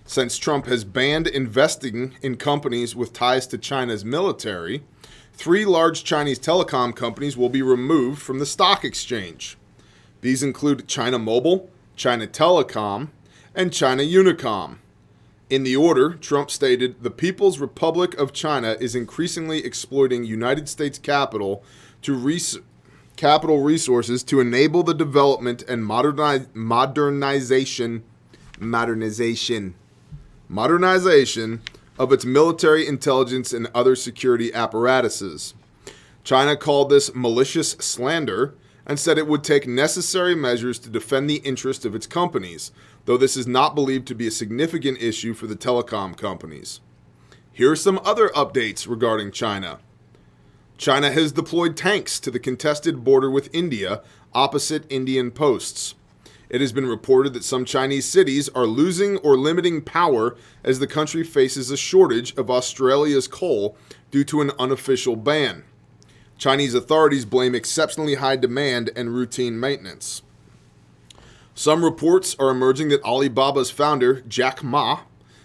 Since Trump has banned investing in companies with ties to China's military, 3 large Chinese telecom companies will be removed from the stock exchange. These include China Mobile, China Telecom, and China Unicom. In the order, Trump stated, "The People's Republic of China is increasingly exploiting United States capital resources to enable the development and modernization of its military intelligence and other security apparatuses." China called this malicious slander and said it would take necessary measures to defend the interest of its companies, though this is not believed to be a significant issue for the telecom companies. Here are some other updates regarding China. China has deployed tanks to the contested border with India opposite Indian posts. It has been reported that some Chinese cities are losing or limiting power as the country faces a shortage of Australia's coal due to an unofficial ban. Chinese authorities blame exceptionally high demand and routine maintenance. Some reports are emerging that Alibaba's founder, Jack Ma,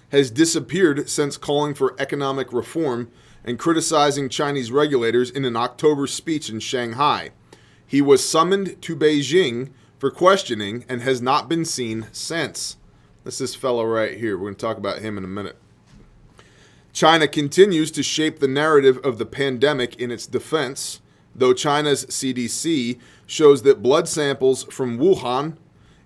has disappeared since calling for economic reform and criticizing Chinese regulators in an October speech in Shanghai. He was summoned to Beijing for questioning and has not been seen since. That's this fellow right here. We're going to talk about him in a minute. China continues to shape the narrative of the pandemic in its defense, though China's CDC shows that blood samples from Wuhan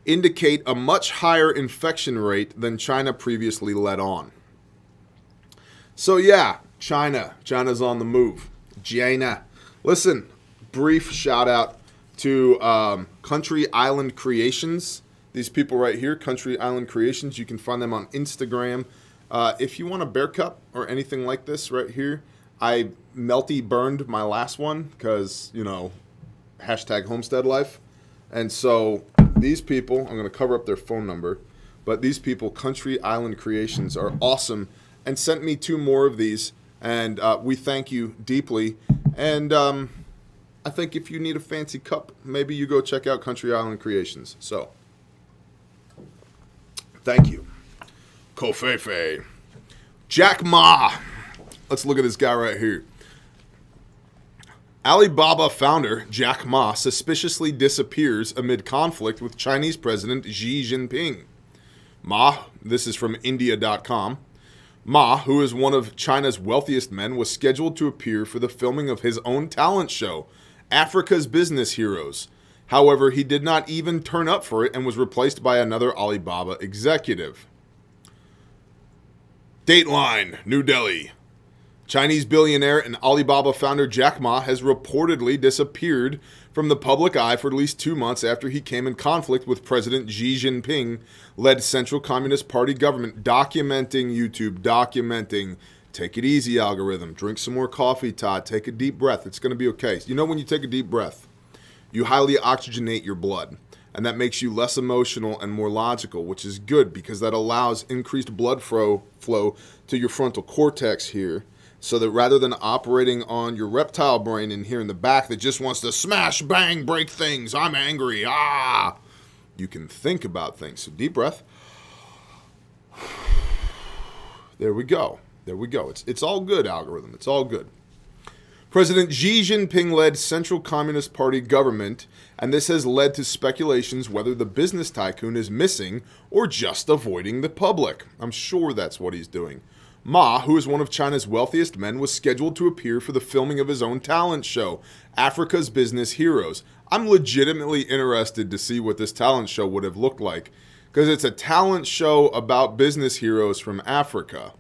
indicate a much higher infection rate than China previously let on. So yeah, China's on the move. China. Listen, brief shout out to Country Island Creations. These people right here, Country Island Creations, you can find them on Instagram. If you want a bear cup or anything like this right here, I melty burned my last one because, hashtag homestead life. And so these people, I'm going to cover up their phone number, but these people, Country Island Creations, are awesome and sent me 2 more of these. And we thank you deeply. And I think if you need a fancy cup, maybe you go check out Country Island Creations. So, thank you. Kofefe. Jack Ma. Let's look at this guy right here. Alibaba founder Jack Ma suspiciously disappears amid conflict with Chinese President Xi Jinping. Ma, this is from India.com. Ma, who is one of China's wealthiest men, was scheduled to appear for the filming of his own talent show, Africa's Business Heroes. However, he did not even turn up for it and was replaced by another Alibaba executive. Dateline, New Delhi. Chinese billionaire and Alibaba founder Jack Ma has reportedly disappeared from the public eye for at least 2 months after he came in conflict with President Xi Jinping-led Central Communist Party government. Documenting. Take it easy, algorithm. Drink some more coffee, Todd. Take a deep breath. It's going to be okay. You know when you take a deep breath, you highly oxygenate your blood, and that makes you less emotional and more logical, which is good because that allows increased blood flow to your frontal cortex here, so that rather than operating on your reptile brain in here in the back that just wants to smash, bang, break things, I'm angry, you can think about things. So deep breath. There we go. It's all good, algorithm. It's all good. President Xi Jinping-led Central Communist Party government, and this has led to speculations whether the business tycoon is missing or just avoiding the public. I'm sure that's what he's doing. Ma, who is one of China's wealthiest men, was scheduled to appear for the filming of his own talent show, Africa's Business Heroes. I'm legitimately interested to see what this talent show would have looked like, because it's a talent show about business heroes from Africa.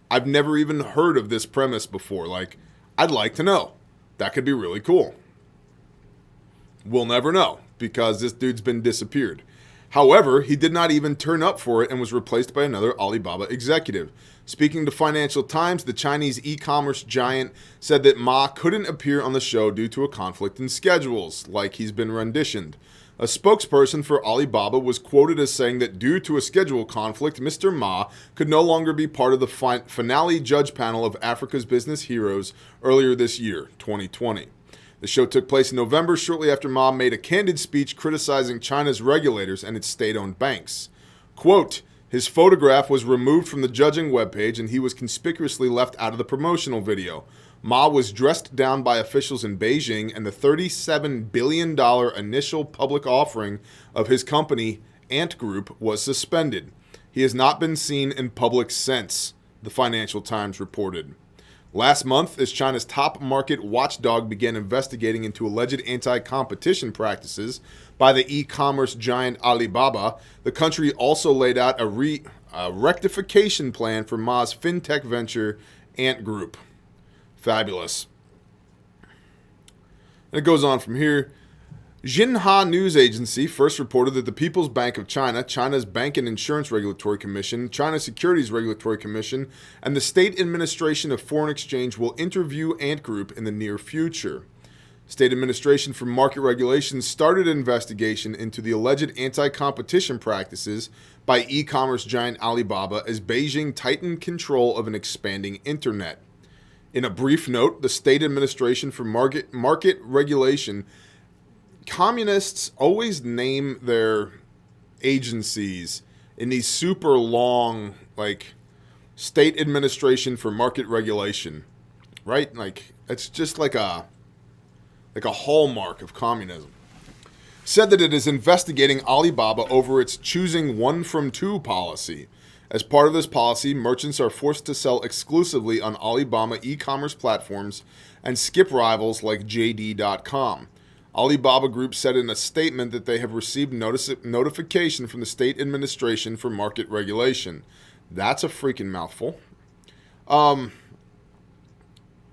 I've never even heard of this premise before. I'd like to know. That could be really cool. We'll never know, because this dude's been disappeared. However, he did not even turn up for it and was replaced by another Alibaba executive. Speaking to Financial Times, the Chinese e-commerce giant said that Ma couldn't appear on the show due to a conflict in schedules, like he's been renditioned. A spokesperson for Alibaba was quoted as saying that due to a schedule conflict, Mr. Ma could no longer be part of the finale judge panel of Africa's Business Heroes earlier this year, 2020. The show took place in November, shortly after Ma made a candid speech criticizing China's regulators and its state-owned banks. Quote, his photograph was removed from the judging webpage and he was conspicuously left out of the promotional video. Ma was dressed down by officials in Beijing, and the $37 billion initial public offering of his company, Ant Group, was suspended. He has not been seen in public since, the Financial Times reported. Last month, as China's top market watchdog began investigating into alleged anti-competition practices by the e-commerce giant Alibaba, the country also laid out a rectification plan for Ma's fintech venture, Ant Group. Fabulous. And it goes on from here. Xinhua News Agency first reported that the People's Bank of China, China's Bank and Insurance Regulatory Commission, China's Securities Regulatory Commission, and the State Administration of Foreign Exchange will interview Ant Group in the near future. State Administration for Market Regulation started an investigation into the alleged anti-competition practices by e-commerce giant Alibaba as Beijing tightened control of an expanding internet. In a brief note, the State Administration for Market Regulation, communists always name their agencies in these super long, like, State Administration for Market Regulation, right? Like, it's just like a hallmark of communism. Said that it is investigating Alibaba over its choosing one from two policy. As part of this policy, merchants are forced to sell exclusively on Alibaba e-commerce platforms and skip rivals like JD.com. Alibaba Group said in a statement that they have received notification from the State Administration for Market Regulation. That's a freaking mouthful.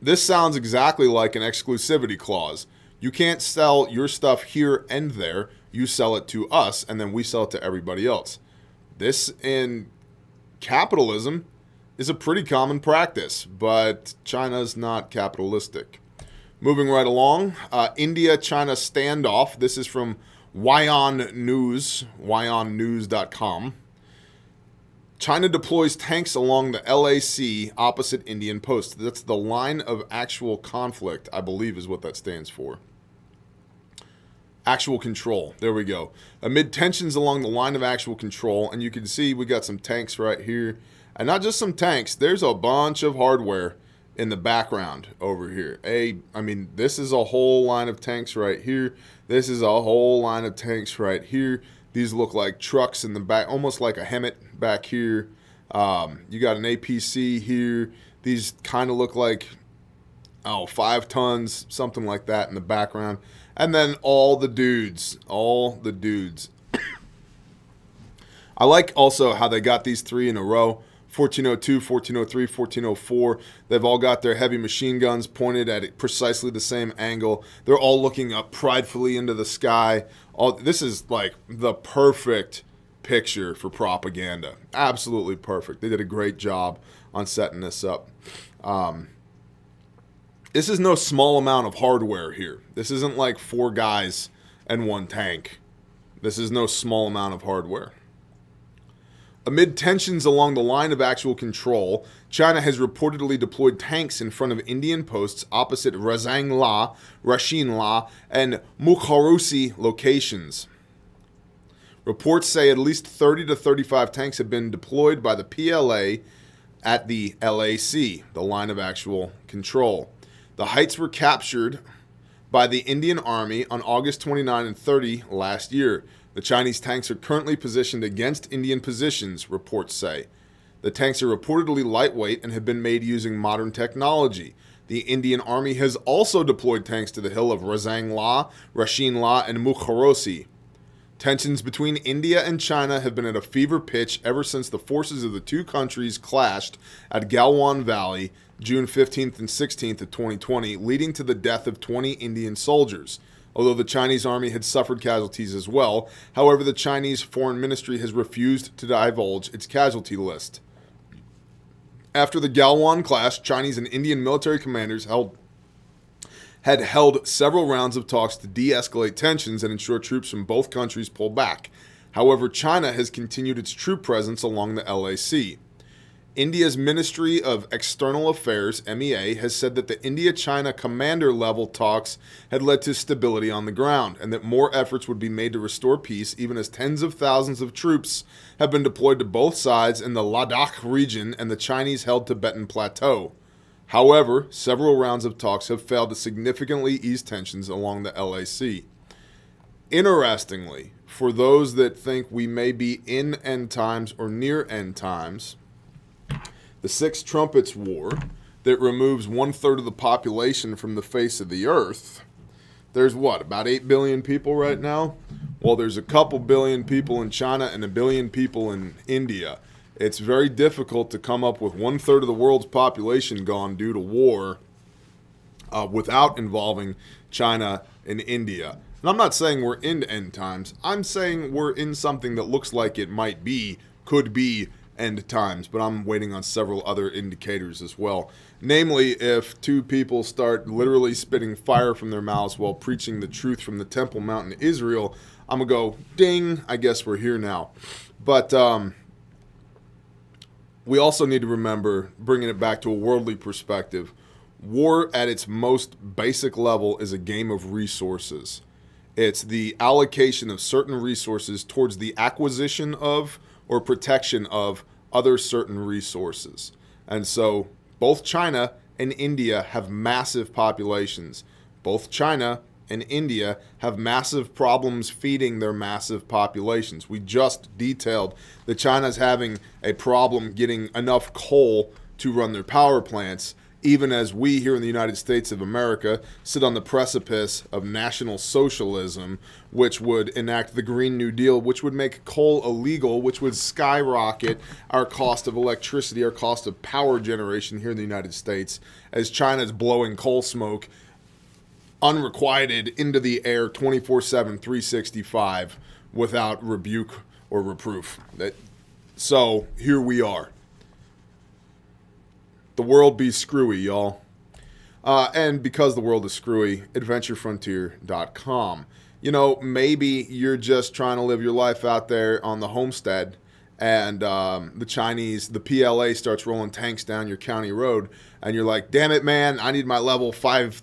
This sounds exactly like an exclusivity clause. You can't sell your stuff here and there. You sell it to us, and then we sell it to everybody else. This in capitalism is a pretty common practice, but China's not capitalistic. Moving right along, India-China standoff. This is from Wyon News, wyonnews.com. China deploys tanks along the LAC opposite Indian post. That's the line of actual conflict, I believe is what that stands for. Actual control. There we go. Amid tensions along the line of actual control, and you can see we got some tanks right here. And not just some tanks, there's a bunch of hardware in the background over here. I mean, this is a whole line of tanks right here. This is a whole line of tanks right here. These look like trucks in the back, almost like a Hemet back here. You got an APC here. These kind of look like, 5 tons, something like that in the background. And then all the dudes. I like also how they got these 3 in a row. 1402, 1403, 1404. They've all got their heavy machine guns pointed at precisely the same angle. They're all looking up pridefully into the sky. This is like the perfect picture for propaganda. Absolutely perfect. They did a great job on setting this up. This is no small amount of hardware here. This isn't like 4 guys and 1 tank. This is no small amount of hardware. Amid tensions along the line of actual control, China has reportedly deployed tanks in front of Indian posts opposite Razangla, Rashinla, and Mukharusi locations. Reports say at least 30 to 35 tanks have been deployed by the PLA at the LAC, the line of actual control. The heights were captured by the Indian Army on August 29 and 30 last year. The Chinese tanks are currently positioned against Indian positions, reports say. The tanks are reportedly lightweight and have been made using modern technology. The Indian Army has also deployed tanks to the hill of Razangla, Rashinla, and Mukharosi. Tensions between India and China have been at a fever pitch ever since the forces of the two countries clashed at Galwan Valley June 15th and 16th of 2020, leading to the death of 20 Indian soldiers. Although the Chinese army had suffered casualties as well, however, the Chinese Foreign Ministry has refused to divulge its casualty list. After the Galwan clash, Chinese and Indian military commanders held had held several rounds of talks to de-escalate tensions and ensure troops from both countries pull back. However, China has continued its troop presence along the LAC. India's Ministry of External Affairs, MEA, has said that the India-China commander-level talks had led to stability on the ground, and that more efforts would be made to restore peace, even as tens of thousands of troops have been deployed to both sides in the Ladakh region and the Chinese-held Tibetan Plateau. However, several rounds of talks have failed to significantly ease tensions along the LAC. Interestingly, for those that think we may be in end times or near end times, the Six Trumpets War that removes 1/3 of the population from the face of the earth. There's what, about 8 billion people right now? Well, there's a couple billion people in China and a billion people in India. It's very difficult to come up with 1/3 of the world's population gone due to war without involving China and India. And I'm not saying we're in end times. I'm saying we're in something that looks like it might be, could be, end times, but I'm waiting on several other indicators as well. Namely, if two people start literally spitting fire from their mouths while preaching the truth from the Temple Mount in Israel, I'm going to go, ding, I guess we're here now. But we also need to remember, bringing it back to a worldly perspective, war at its most basic level is a game of resources. It's the allocation of certain resources towards the acquisition of or protection of other certain resources. And so both China and India have massive populations. Both China and India have massive problems feeding their massive populations. We just detailed that China's having a problem getting enough coal to run their power plants, even as we here in the United States of America sit on the precipice of National Socialism, which would enact the Green New Deal, which would make coal illegal, which would skyrocket our cost of electricity, our cost of power generation here in the United States, as China's blowing coal smoke unrequited into the air 24/7, 365 without rebuke or reproof. So here we are. The world be screwy, y'all. And because the world is screwy, adventurefrontier.com. You know, maybe you're just trying to live your life out there on the homestead, and the PLA starts rolling tanks down your county road, and you're like, damn it, man, I need my level 5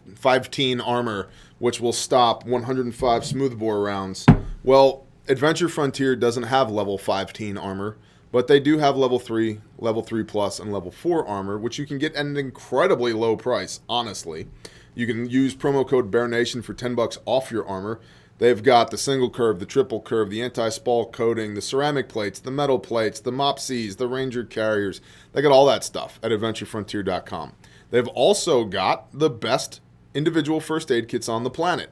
armor, which will stop 105 smoothbore rounds. Well, Adventure Frontier doesn't have level 5 armor, but they do have level 3 plus, and level 4 armor, which you can get at an incredibly low price, honestly. You can use promo code BEARNATION for $10 off your armor. They've got the single curve, the triple curve, the anti-spall coating, the ceramic plates, the metal plates, the MOPCs, the Ranger carriers. They got all that stuff at adventurefrontier.com. They've also got the best individual first aid kits on the planet.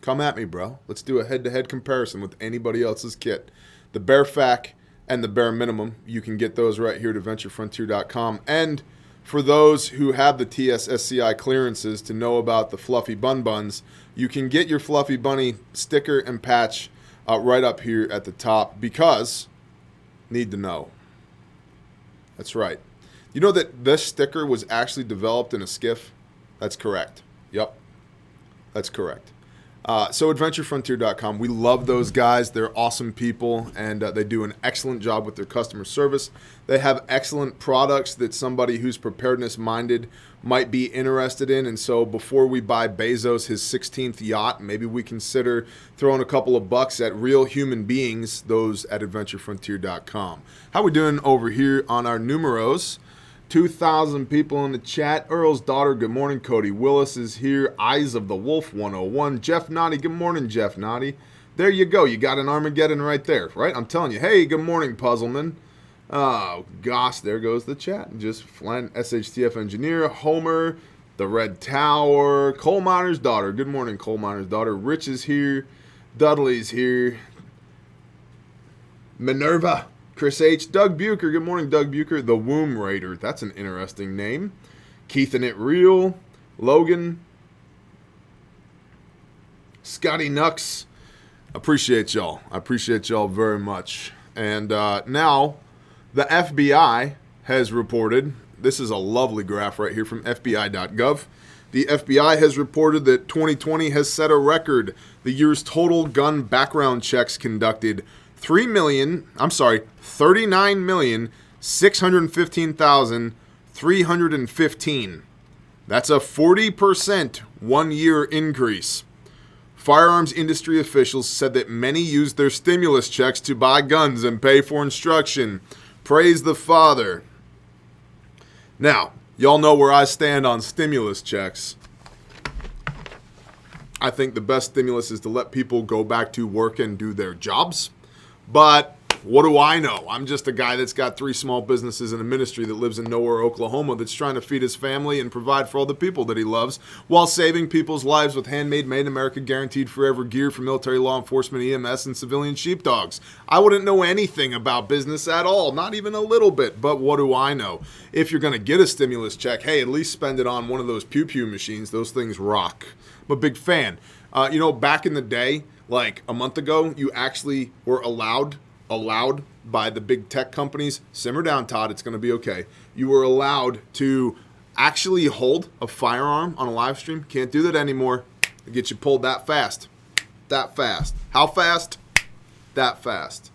Come at me, bro. Let's do a head-to-head comparison with anybody else's kit. The Bare Fac and the Bare Minimum, you can get those right here at adventurefrontier.com. And for those who have the TSSCI clearances to know about the Fluffy Bun Buns, you can get your Fluffy Bunny sticker and patch right up here at the top, because need to know. That's right. You know that this sticker was actually developed in a skiff? That's correct. Yep. That's correct. So adventurefrontier.com, we love those guys. They're awesome people, and they do an excellent job with their customer service. They have excellent products that somebody who's preparedness minded might be interested in. And so before we buy Bezos his 16th yacht, maybe we consider throwing a couple of bucks at real human beings, those at adventurefrontier.com. How we doing over here on our numeros? 2,000 people in the chat. Earl's daughter, good morning. Cody Willis is here. Eyes of the Wolf 101. Jeff Noddy, good morning, Jeff Noddy. There you go. You got an Armageddon right there, right? I'm telling you. Hey, good morning, Puzzleman. Oh, gosh, there goes the chat. Just flying SHTF Engineer. Homer, the Red Tower. Coal Miner's daughter. Good morning, Coal Miner's daughter. Rich is here. Dudley's here. Minerva. Chris H. Doug Bucher. Good morning, Doug Bucher. The Womb Raider. That's an interesting name. Keith and It Real. Logan. Scotty Nux. Appreciate y'all. I appreciate y'all very much. And now the FBI has reported, this is a lovely graph right here from FBI.gov, The FBI has reported that 2020 has set a record. The year's total gun background checks conducted 39,615,315. That's a 40% one-year increase. Firearms industry officials said that many used their stimulus checks to buy guns and pay for instruction. Praise the Father. Now, y'all know where I stand on stimulus checks. I think the best stimulus is to let people go back to work and do their jobs. But what do I know? I'm just a guy that's got 3 small businesses and a ministry that lives in nowhere, Oklahoma, that's trying to feed his family and provide for all the people that he loves while saving people's lives with handmade, made in America, guaranteed forever gear for military, law enforcement, EMS, and civilian sheepdogs. I wouldn't know anything about business at all, not even a little bit, but what do I know? If you're going to get a stimulus check, hey, at least spend it on one of those pew-pew machines. Those things rock. I'm a big fan. Back in the day, like a month ago, you actually were allowed by the big tech companies, simmer down, Todd, it's going to be okay. You were allowed to actually hold a firearm on a live stream. Can't do that anymore. They get you pulled that fast. That fast. How fast? That fast.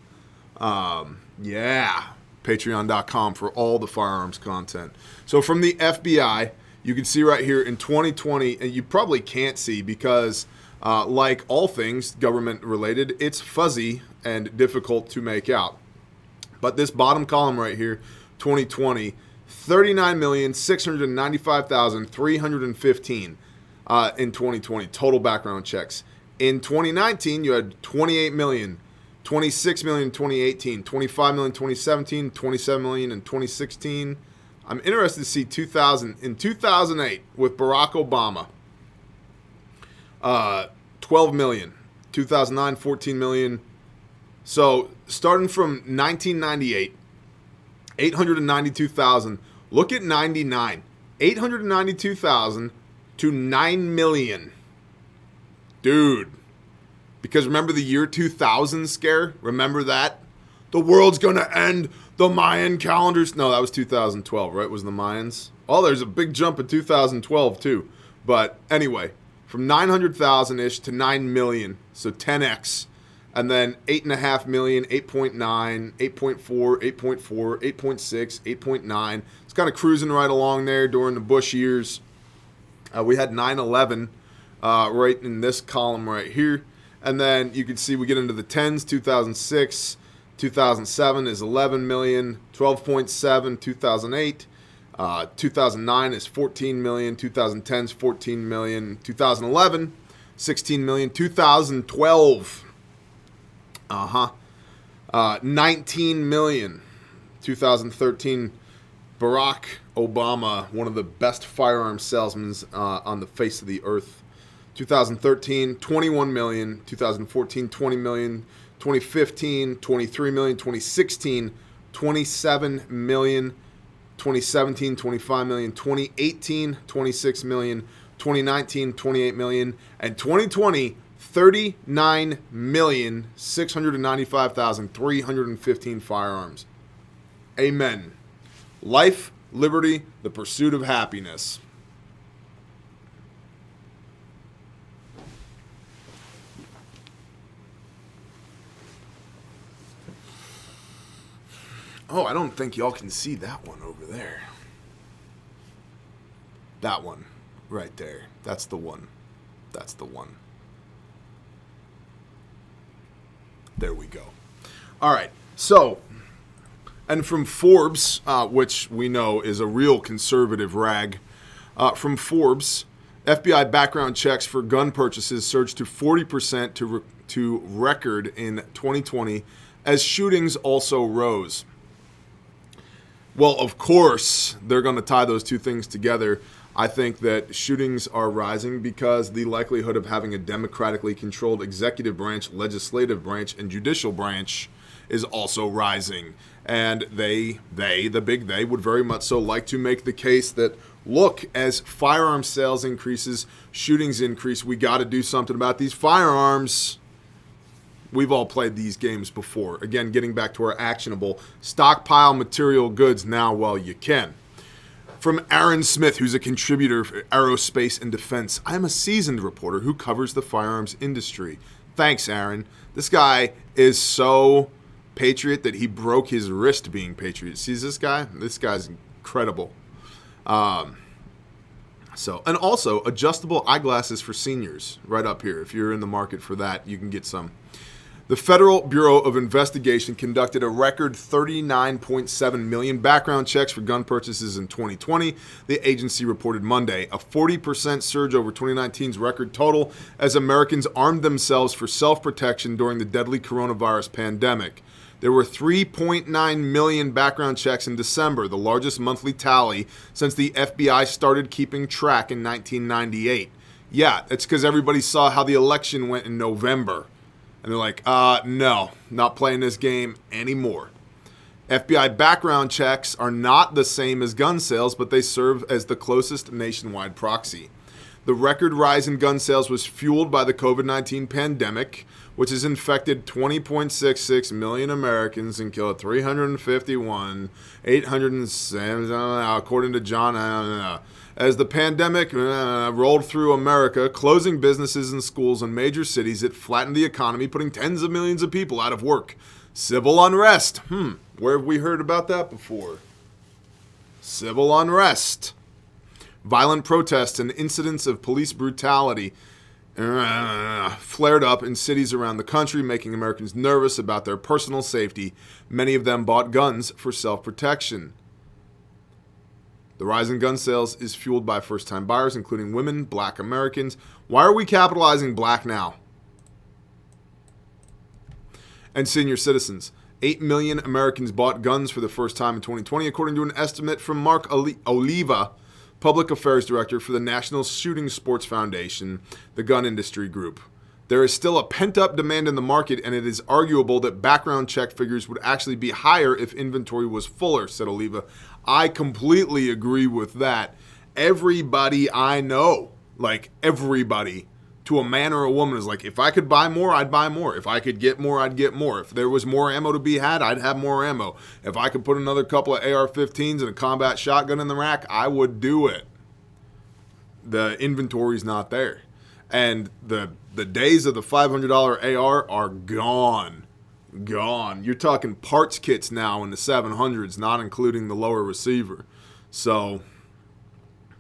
Patreon.com for all the firearms content. So from the FBI, you can see right here in 2020, and you probably can't see because like all things government related, it's fuzzy and difficult to make out. But this bottom column right here, 2020, 39,695,315 in 2020 total background checks. In 2019, you had 28 million, 26 million in 2018, 25 million in 2017, 27 million in 2016. I'm interested to see 2008 with Barack Obama. 12 million. 2009, 14 million. So starting from 1998, 892,000. Look at 99. 892,000 to 9 million. Dude. Because remember the year 2000 scare? Remember that? The world's going to end. The Mayan calendars. No, that was 2012, right? Was the Mayans? Oh, there's a big jump in 2012 too. But anyway, from 900,000-ish to 9 million. So 10x. And then 8.5 million, 8.9, 8.4, 8.4, 8.6, 8.9. It's kind of cruising right along there during the Bush years. We had 9/11 right in this column right here. And then you can see we get into the 10s, 2006. 2007 is 11 million, 12.7, 2008. 2009 is 14 million, 2010 is 14 million, 2011, 16 million, 2012, 19 million, 2013, Barack Obama, one of the best firearm salesmen on the face of the earth. 2013, 21 million, 2014, 20 million, 2015, 23 million, 2016, 27 million, 2017, 25 million, 2018, 26 million, 2019, 28 million, and 2020, 39,695,315 firearms. Amen. Life, liberty, the pursuit of happiness. Oh, I don't think y'all can see that one over there. That one right there. That's the one. That's the one. There we go. All right. So, and from Forbes, which we know is a real conservative rag, from Forbes, FBI background checks for gun purchases surged to 40% to record in 2020 as shootings also rose. Well, of course, they're going to tie those two things together. I think that shootings are rising because the likelihood of having a democratically controlled executive branch, legislative branch, and judicial branch is also rising. And the big they, would very much so like to make the case that, look, as firearm sales increases, shootings increase, we got to do something about these firearms. We've all played these games before. Again, getting back to our actionable, stockpile material goods now while you can. From Aaron Smith, who's a contributor for Aerospace and Defense. I'm a seasoned reporter who covers the firearms industry. Thanks, Aaron. This guy is so patriot that he broke his wrist being patriot. Sees this guy? This guy's incredible. And also adjustable eyeglasses for seniors right up here. If you're in the market for that, you can get some. The Federal Bureau of Investigation conducted a record 39.7 million background checks for gun purchases in 2020, the agency reported Monday, a 40% surge over 2019's record total as Americans armed themselves for self-protection during the deadly coronavirus pandemic. There were 3.9 million background checks in December, the largest monthly tally since the FBI started keeping track in 1998. Yeah, it's because everybody saw how the election went in November. And they're like, no, not playing this game anymore. FBI background checks are not the same as gun sales, but they serve as the closest nationwide proxy. The record rise in gun sales was fueled by the COVID-19 pandemic, which has infected 20.66 million Americans and killed 807, according to John. As the pandemic rolled through America, closing businesses and schools in major cities, it flattened the economy, putting tens of millions of people out of work. Civil unrest. Where have we heard about that before? Civil unrest. Violent protests and incidents of police brutality flared up in cities around the country, making Americans nervous about their personal safety. Many of them bought guns for self-protection. The rise in gun sales is fueled by first-time buyers, including women, black Americans. Why are we capitalizing black now? And senior citizens. 8 million Americans bought guns for the first time in 2020, according to an estimate from Mark Oliva, Public Affairs Director for the National Shooting Sports Foundation, the gun industry group. There is still a pent-up demand in the market, and it is arguable that background check figures would actually be higher if inventory was fuller, said Oliva. I completely agree with that. Everybody I know, like everybody, to a man or a woman, is like, if I could buy more, I'd buy more. If I could get more, I'd get more. If there was more ammo to be had, I'd have more ammo. If I could put another couple of AR-15s and a combat shotgun in the rack, I would do it. The inventory's not there. And the days of the $500 AR are gone. Gone. You're talking parts kits now in the 700s, not including the lower receiver. So,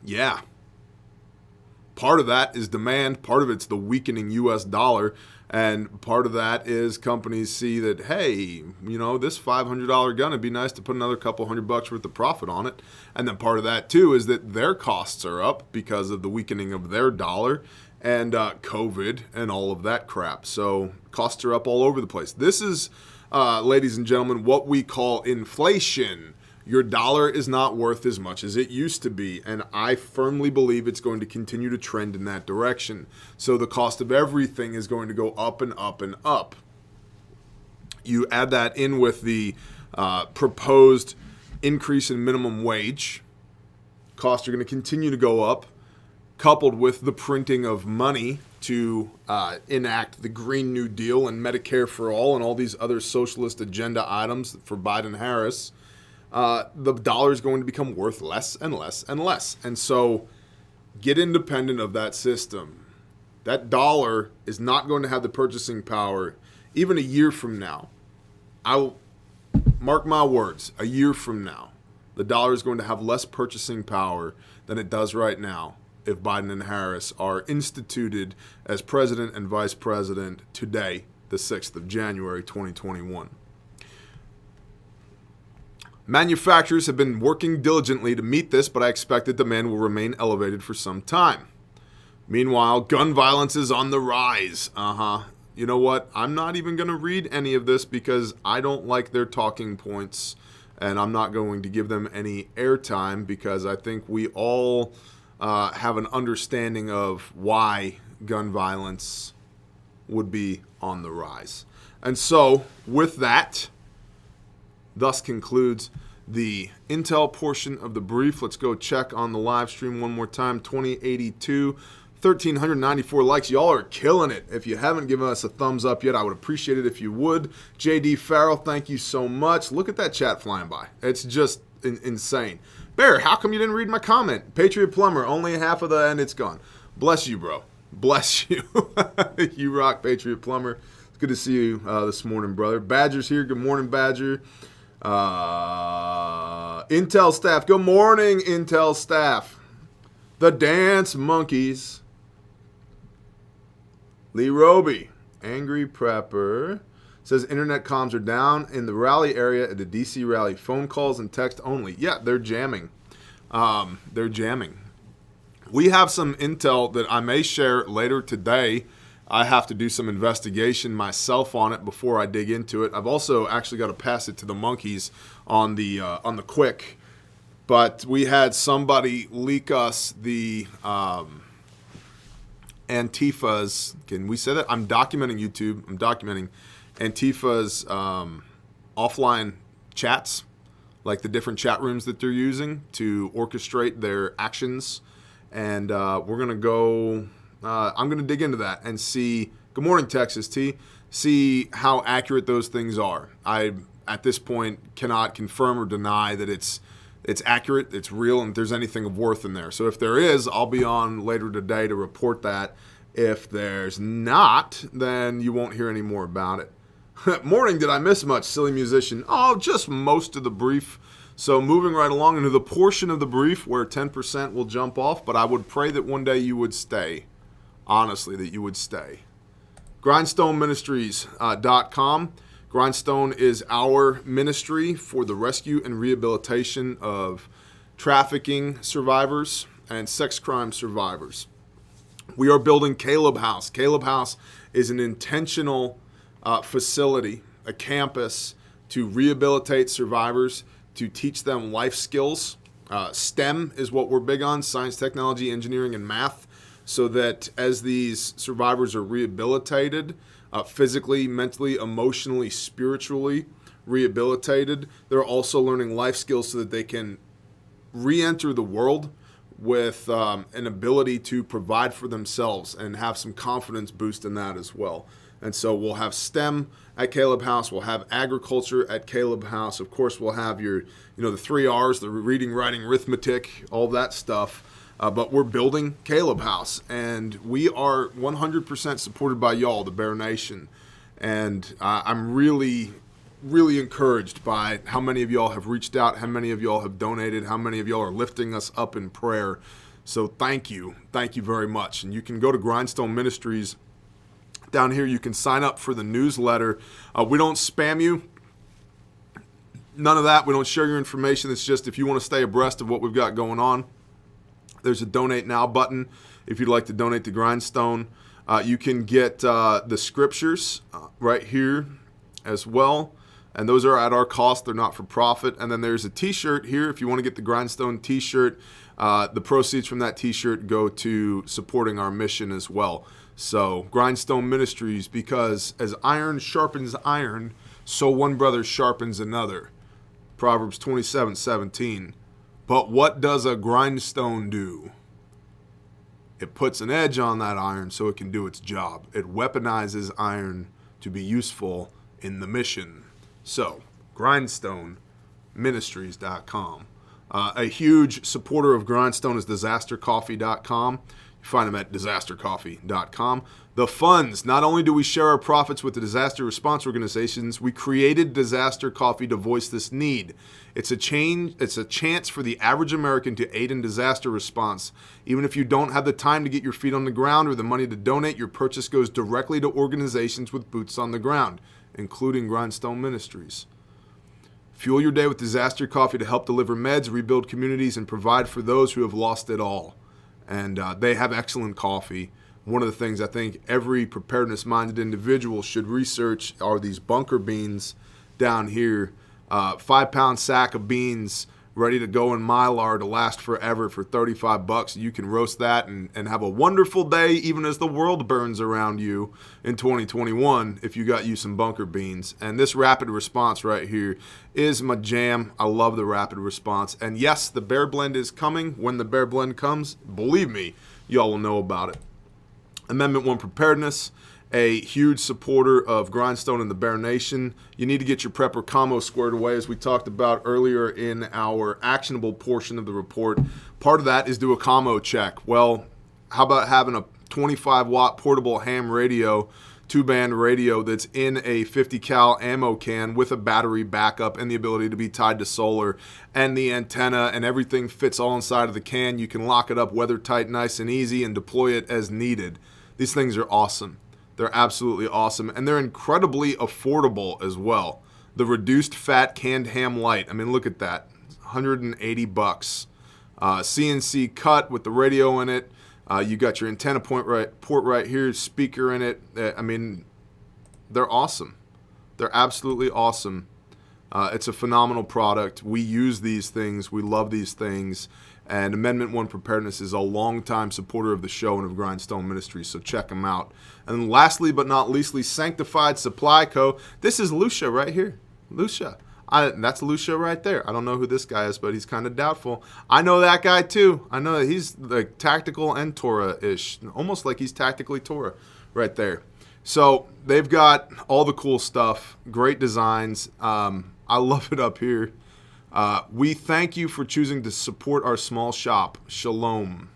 yeah. Part of that is demand. Part of it's the weakening U.S. dollar. And part of that is companies see that, hey, this $500 gun, it'd be nice to put another couple $100 worth of profit on it. And then part of that, too, is that their costs are up because of the weakening of their dollar and COVID and all of that crap. So costs are up all over the place. This is, ladies and gentlemen, what we call inflation. Your dollar is not worth as much as it used to be, and I firmly believe it's going to continue to trend in that direction. So the cost of everything is going to go up and up and up. You add that in with the proposed increase in minimum wage. Costs are going to continue to go up, coupled with the printing of money to enact the Green New Deal and Medicare for All and all these other socialist agenda items for Biden-Harris. The dollar is going to become worth less and less and less. And so get independent of that system. That dollar is not going to have the purchasing power even a year from now. I'll mark my words, a year from now, the dollar is going to have less purchasing power than it does right now if Biden and Harris are instituted as president and vice president today, the 6th of January, 2021. Manufacturers have been working diligently to meet this, but I expect that demand will remain elevated for some time. Meanwhile, gun violence is on the rise. You know what? I'm not even going to read any of this because I don't like their talking points, and I'm not going to give them any airtime because I think we all have an understanding of why gun violence would be on the rise. And so, with that, thus concludes the intel portion of the brief. Let's go check on the live stream one more time. 2082, 1,394 likes. Y'all are killing it. If you haven't given us a thumbs up yet, I would appreciate it if you would. JD Farrell, thank you so much. Look at that chat flying by. It's just insane. Bear, how come you didn't read my comment? Patriot Plumber, only half of the end, it's gone. Bless you, bro. Bless you. You rock, Patriot Plumber. It's good to see you this morning, brother. Badger's here. Good morning, Badger. Intel staff. Good morning, Intel staff. The Dance Monkeys. Lee Roby. Angry Prepper. Says internet comms are down in the rally area at the DC rally. Phone calls and text only. Yeah, they're jamming. They're jamming. We have some intel that I may share later today. I have to do some investigation myself on it before I dig into it. I've also actually got to pass it to the monkeys on the quick. But we had somebody leak us the Antifa's. Can we say that? I'm documenting YouTube. I'm documenting Antifa's offline chats, like the different chat rooms that they're using to orchestrate their actions. And we're going to go, I'm going to dig into that and see, good morning, Texas T, see how accurate those things are. I, at this point, cannot confirm or deny that it's accurate, it's real, and if there's anything of worth in there. So if there is, I'll be on later today to report that. If there's not, then you won't hear any more about it. Morning, did I miss much, silly musician? Oh, just most of the brief. So moving right along into the portion of the brief where 10% will jump off, but I would pray that one day you would stay. Honestly, that you would stay. GrindstoneMinistries.com. Grindstone is our ministry for the rescue and rehabilitation of trafficking survivors and sex crime survivors. We are building Caleb House. Caleb House is an intentional facility, a campus to rehabilitate survivors, to teach them life skills. STEM is what we're big on, science, technology, engineering, and math, so that as these survivors are rehabilitated, physically, mentally, emotionally, spiritually rehabilitated, they're also learning life skills so that they can re-enter the world with an ability to provide for themselves and have some confidence boost in that as well. And so we'll have STEM at Caleb House. We'll have agriculture at Caleb House. Of course, we'll have your, the 3 R's, the reading, writing, arithmetic, all that stuff. But we're building Caleb House, and we are 100% supported by y'all, the Bear Nation. And I'm really, really encouraged by how many of y'all have reached out, how many of y'all have donated, how many of y'all are lifting us up in prayer. So thank you very much. And you can go to Grindstone Ministries. Down here, you can sign up for the newsletter. We don't spam you. None of that. We don't share your information. It's just if you want to stay abreast of what we've got going on, there's a donate now button. If you'd like to donate to Grindstone, you can get the scriptures right here as well. And those are at our cost. They're not for profit. And then there's a t-shirt here. If you want to get the Grindstone t-shirt, the proceeds from that t-shirt go to supporting our mission as well. So Grindstone Ministries, because as iron sharpens iron, so one brother sharpens another. Proverbs 27:17. But what does a grindstone do? It puts an edge on that iron so it can do its job. It weaponizes iron to be useful in the mission. So, grindstoneministries.com. A huge supporter of Grindstone is disastercoffee.com. You find them at disastercoffee.com. The funds, not only do we share our profits with the disaster response organizations, we created Disaster Coffee to voice this need. It's a chance for the average American to aid in disaster response. Even if you don't have the time to get your feet on the ground or the money to donate, your purchase goes directly to organizations with boots on the ground, including Grindstone Ministries. Fuel your day with Disaster Coffee to help deliver meds, rebuild communities, and provide for those who have lost it all. And they have excellent coffee. One of the things I think every preparedness-minded individual should research are these bunker beans down here. 5-pound sack of beans ready to go in Mylar to last forever for $35. You can roast that and have a wonderful day even as the world burns around you in 2021 if you got you some bunker beans. And this rapid response right here is my jam. I love the rapid response. And yes, the Bear Blend is coming. When the Bear Blend comes, believe me, y'all will know about it. Amendment 1 Preparedness, a huge supporter of Grindstone and the Bear Nation. You need to get your prepper commo squared away, as we talked about earlier in our actionable portion of the report. Part of that is do a commo check. Well, how about having a 25-watt portable ham radio, 2-band radio that's in a 50 cal ammo can with a battery backup and the ability to be tied to solar, and the antenna and everything fits all inside of the can. You can lock it up weather tight, nice and easy, and deploy it as needed. These things are awesome. They're absolutely awesome, and they're incredibly affordable as well. The reduced fat canned ham light. I mean, look at that, $180. CNC cut with the radio in it. You got your antenna port right here, speaker in it. I mean, they're awesome. They're absolutely awesome. It's a phenomenal product. We use these things. We love these things. And Amendment 1 Preparedness is a longtime supporter of the show and of Grindstone Ministries, so check them out. And lastly but not leastly, Sanctified Supply Co. This is Lucia right here. Lucia. That's Lucia right there. I don't know who this guy is, but he's kind of doubtful. I know that guy too. I know that he's like tactical and Torah-ish, almost like he's tactically Torah right there. So they've got all the cool stuff, great designs. I love it up here. We thank you for choosing to support our small shop. Shalom.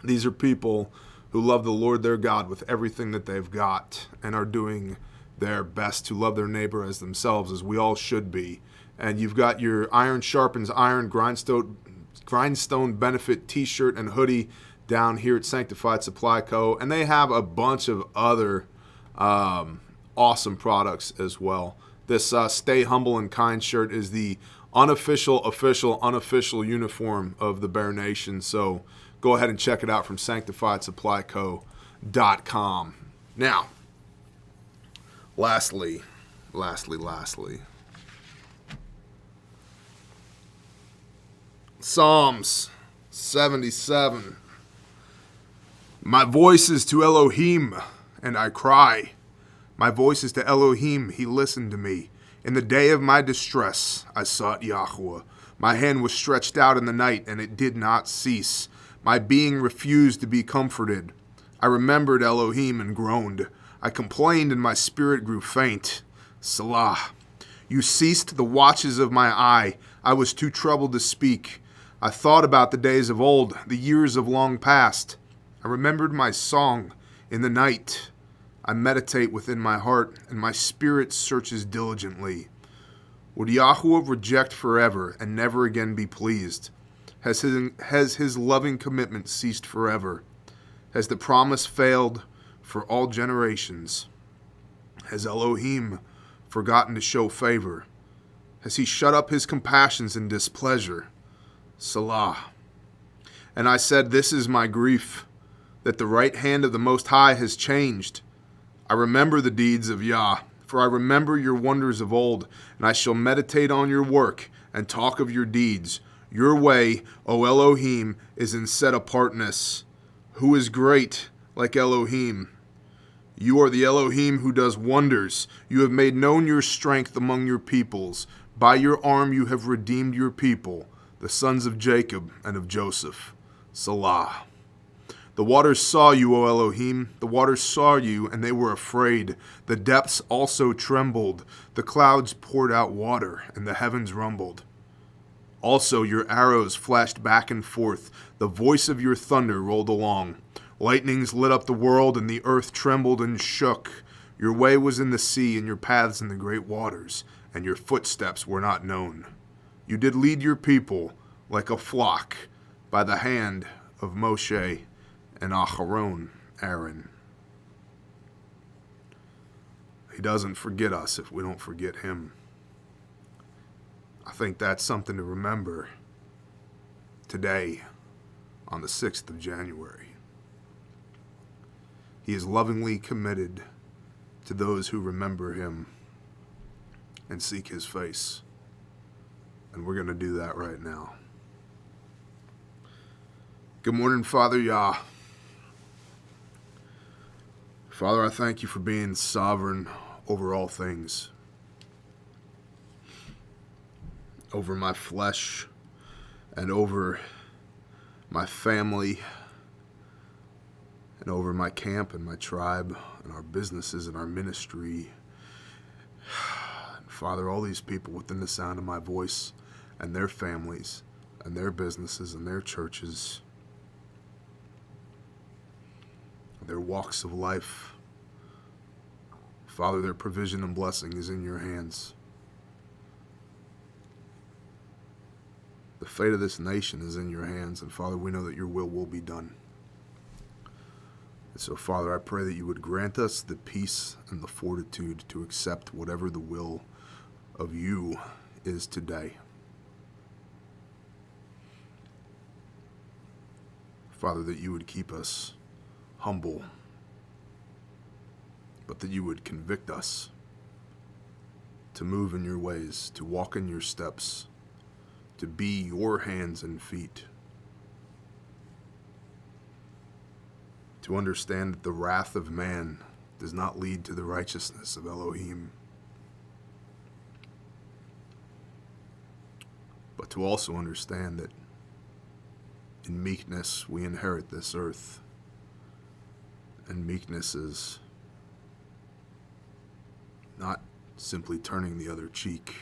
These are people who love the Lord their God with everything that they've got and are doing their best to love their neighbor as themselves, as we all should be. And you've got your Iron Sharpens Iron Grindstone Benefit t-shirt and hoodie down here at Sanctified Supply Co. And they have a bunch of other awesome products as well. This Stay Humble and Kind shirt is the unofficial uniform of the Bear Nation. So go ahead and check it out from sanctifiedsupplyco.com. Now, lastly, Psalms 77. My voice is to Elohim, and I cry. My voice is to Elohim, he listened to me. In the day of my distress, I sought Yahweh. My hand was stretched out in the night, and it did not cease. My being refused to be comforted. I remembered Elohim and groaned. I complained, and my spirit grew faint. Selah. You ceased the watches of my eye. I was too troubled to speak. I thought about the days of old, the years of long past. I remembered my song in the night. I meditate within my heart, and my spirit searches diligently. Would Yahweh reject forever and never again be pleased? Has his loving commitment ceased forever? Has the promise failed for all generations? Has Elohim forgotten to show favor? Has he shut up his compassions in displeasure? Selah. And I said, this is my grief, that the right hand of the Most High has changed. I remember the deeds of Yah, for I remember your wonders of old, and I shall meditate on your work and talk of your deeds. Your way, O Elohim, is in set apartness. Who is great like Elohim? You are the Elohim who does wonders. You have made known your strength among your peoples. By your arm you have redeemed your people, the sons of Jacob and of Joseph. Selah. The waters saw you, O Elohim. The waters saw you, and they were afraid. The depths also trembled. The clouds poured out water, and the heavens rumbled. Also your arrows flashed back and forth. The voice of your thunder rolled along. Lightnings lit up the world, and the earth trembled and shook. Your way was in the sea, and your paths in the great waters, and your footsteps were not known. You did lead your people like a flock by the hand of Moshe and Aharon, Aaron. He doesn't forget us if we don't forget him. I think that's something to remember today on the 6th of January. He is lovingly committed to those who remember him and seek his face. And we're going to do that right now. Good morning, Father Yah. Father, I thank you for being sovereign over all things, over my flesh and over my family and over my camp and my tribe and our businesses and our ministry. And Father, all these people within the sound of my voice and their families and their businesses and their churches, their walks of life. Father, their provision and blessing is in your hands. The fate of this nation is in your hands, and Father, we know that your will be done. And so, Father, I pray that you would grant us the peace and the fortitude to accept whatever the will of you is today. Father, that you would keep us humble, but that you would convict us to move in your ways, to walk in your steps, to be your hands and feet, to understand that the wrath of man does not lead to the righteousness of Elohim, but to also understand that in meekness we inherit this earth, and meekness is not simply turning the other cheek.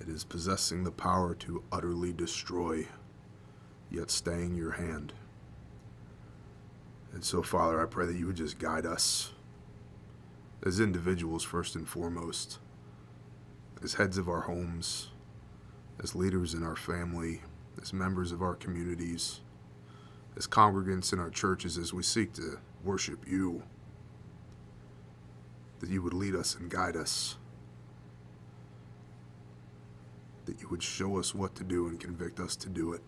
It is possessing the power to utterly destroy, yet staying your hand. And so, Father, I pray that you would just guide us as individuals first and foremost, as heads of our homes, as leaders in our family, as members of our communities, as congregants in our churches, as we seek to worship you, that you would lead us and guide us, that you would show us what to do and convict us to do it.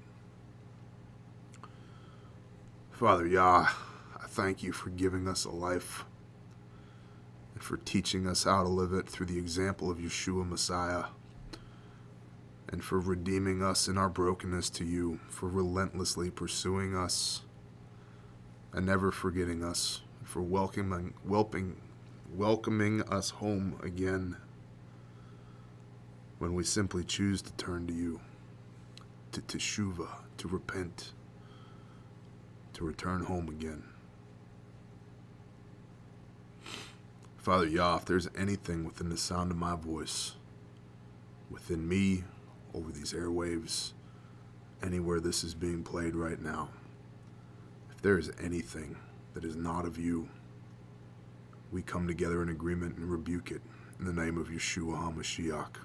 Father Yah, I thank you for giving us a life and for teaching us how to live it through the example of Yeshua Messiah, and for redeeming us in our brokenness to you, for relentlessly pursuing us and never forgetting us, for welcoming us home again when we simply choose to turn to you, to teshuva, to repent, to return home again. Father Yah, if there's anything within the sound of my voice, within me, over these airwaves, anywhere this is being played right now, if there is anything that is not of you, we come together in agreement and rebuke it in the name of Yeshua HaMashiach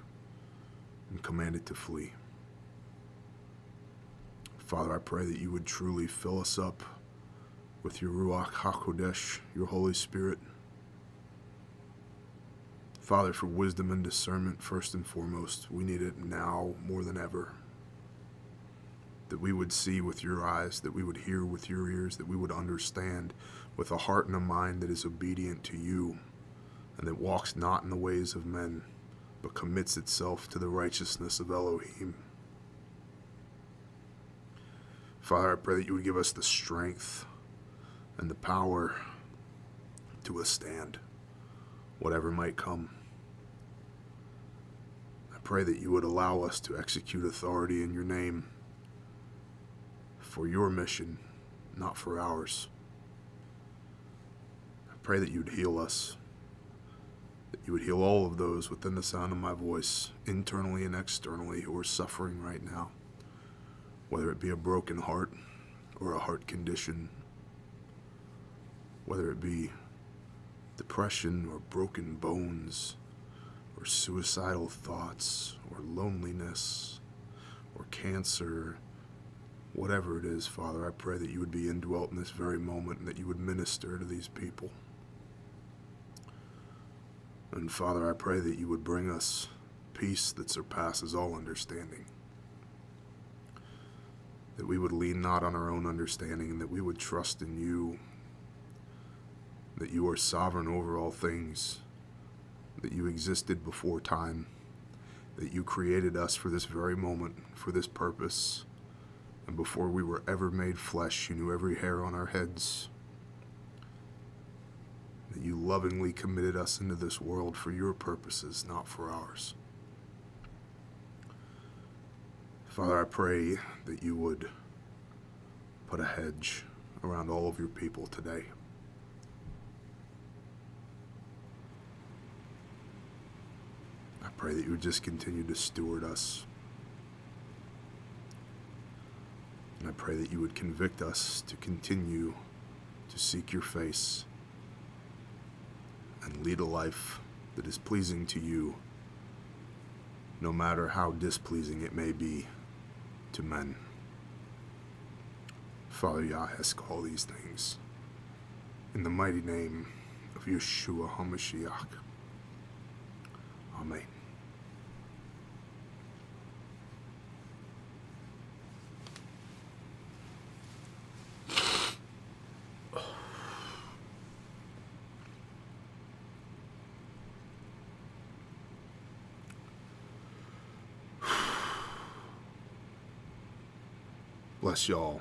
and command it to flee. Father, I pray that you would truly fill us up with your Ruach HaKodesh, your Holy Spirit. Father, for wisdom and discernment, first and foremost, we need it now more than ever. That we would see with your eyes, that we would hear with your ears, that we would understand with a heart and a mind that is obedient to you, and that walks not in the ways of men, but commits itself to the righteousness of Elohim. Father, I pray that you would give us the strength and the power to withstand whatever might come. I pray that you would allow us to execute authority in your name for your mission, not for ours. I pray that you'd heal us, that you would heal all of those within the sound of my voice, internally and externally, who are suffering right now, whether it be a broken heart or a heart condition, whether it be depression or broken bones or suicidal thoughts or loneliness or cancer, whatever it is, Father, I pray that you would be indwelt in this very moment and that you would minister to these people. And Father, I pray that you would bring us peace that surpasses all understanding, that we would lean not on our own understanding, and that we would trust in you, that you are sovereign over all things, that you existed before time, that you created us for this very moment, for this purpose, and before we were ever made flesh, you knew every hair on our heads, that you lovingly committed us into this world for your purposes, not for ours. Father, I pray that you would put a hedge around all of your people today. I pray that you would just continue to steward us. And I pray that you would convict us to continue to seek your face and lead a life that is pleasing to you, no matter how displeasing it may be to men. Father, I ask all these things in the mighty name of Yeshua HaMashiach. Amen. Bless y'all,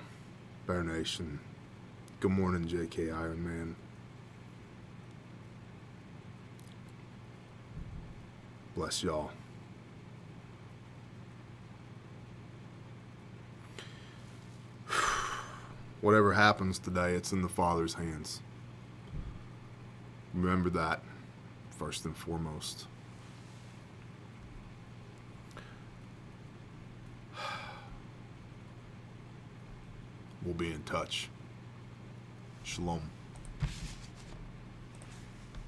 Bear Nation. Good morning, JK Iron Man. Bless y'all. Whatever happens today, it's in the Father's hands. Remember that, first and foremost. We'll be in touch. Shalom.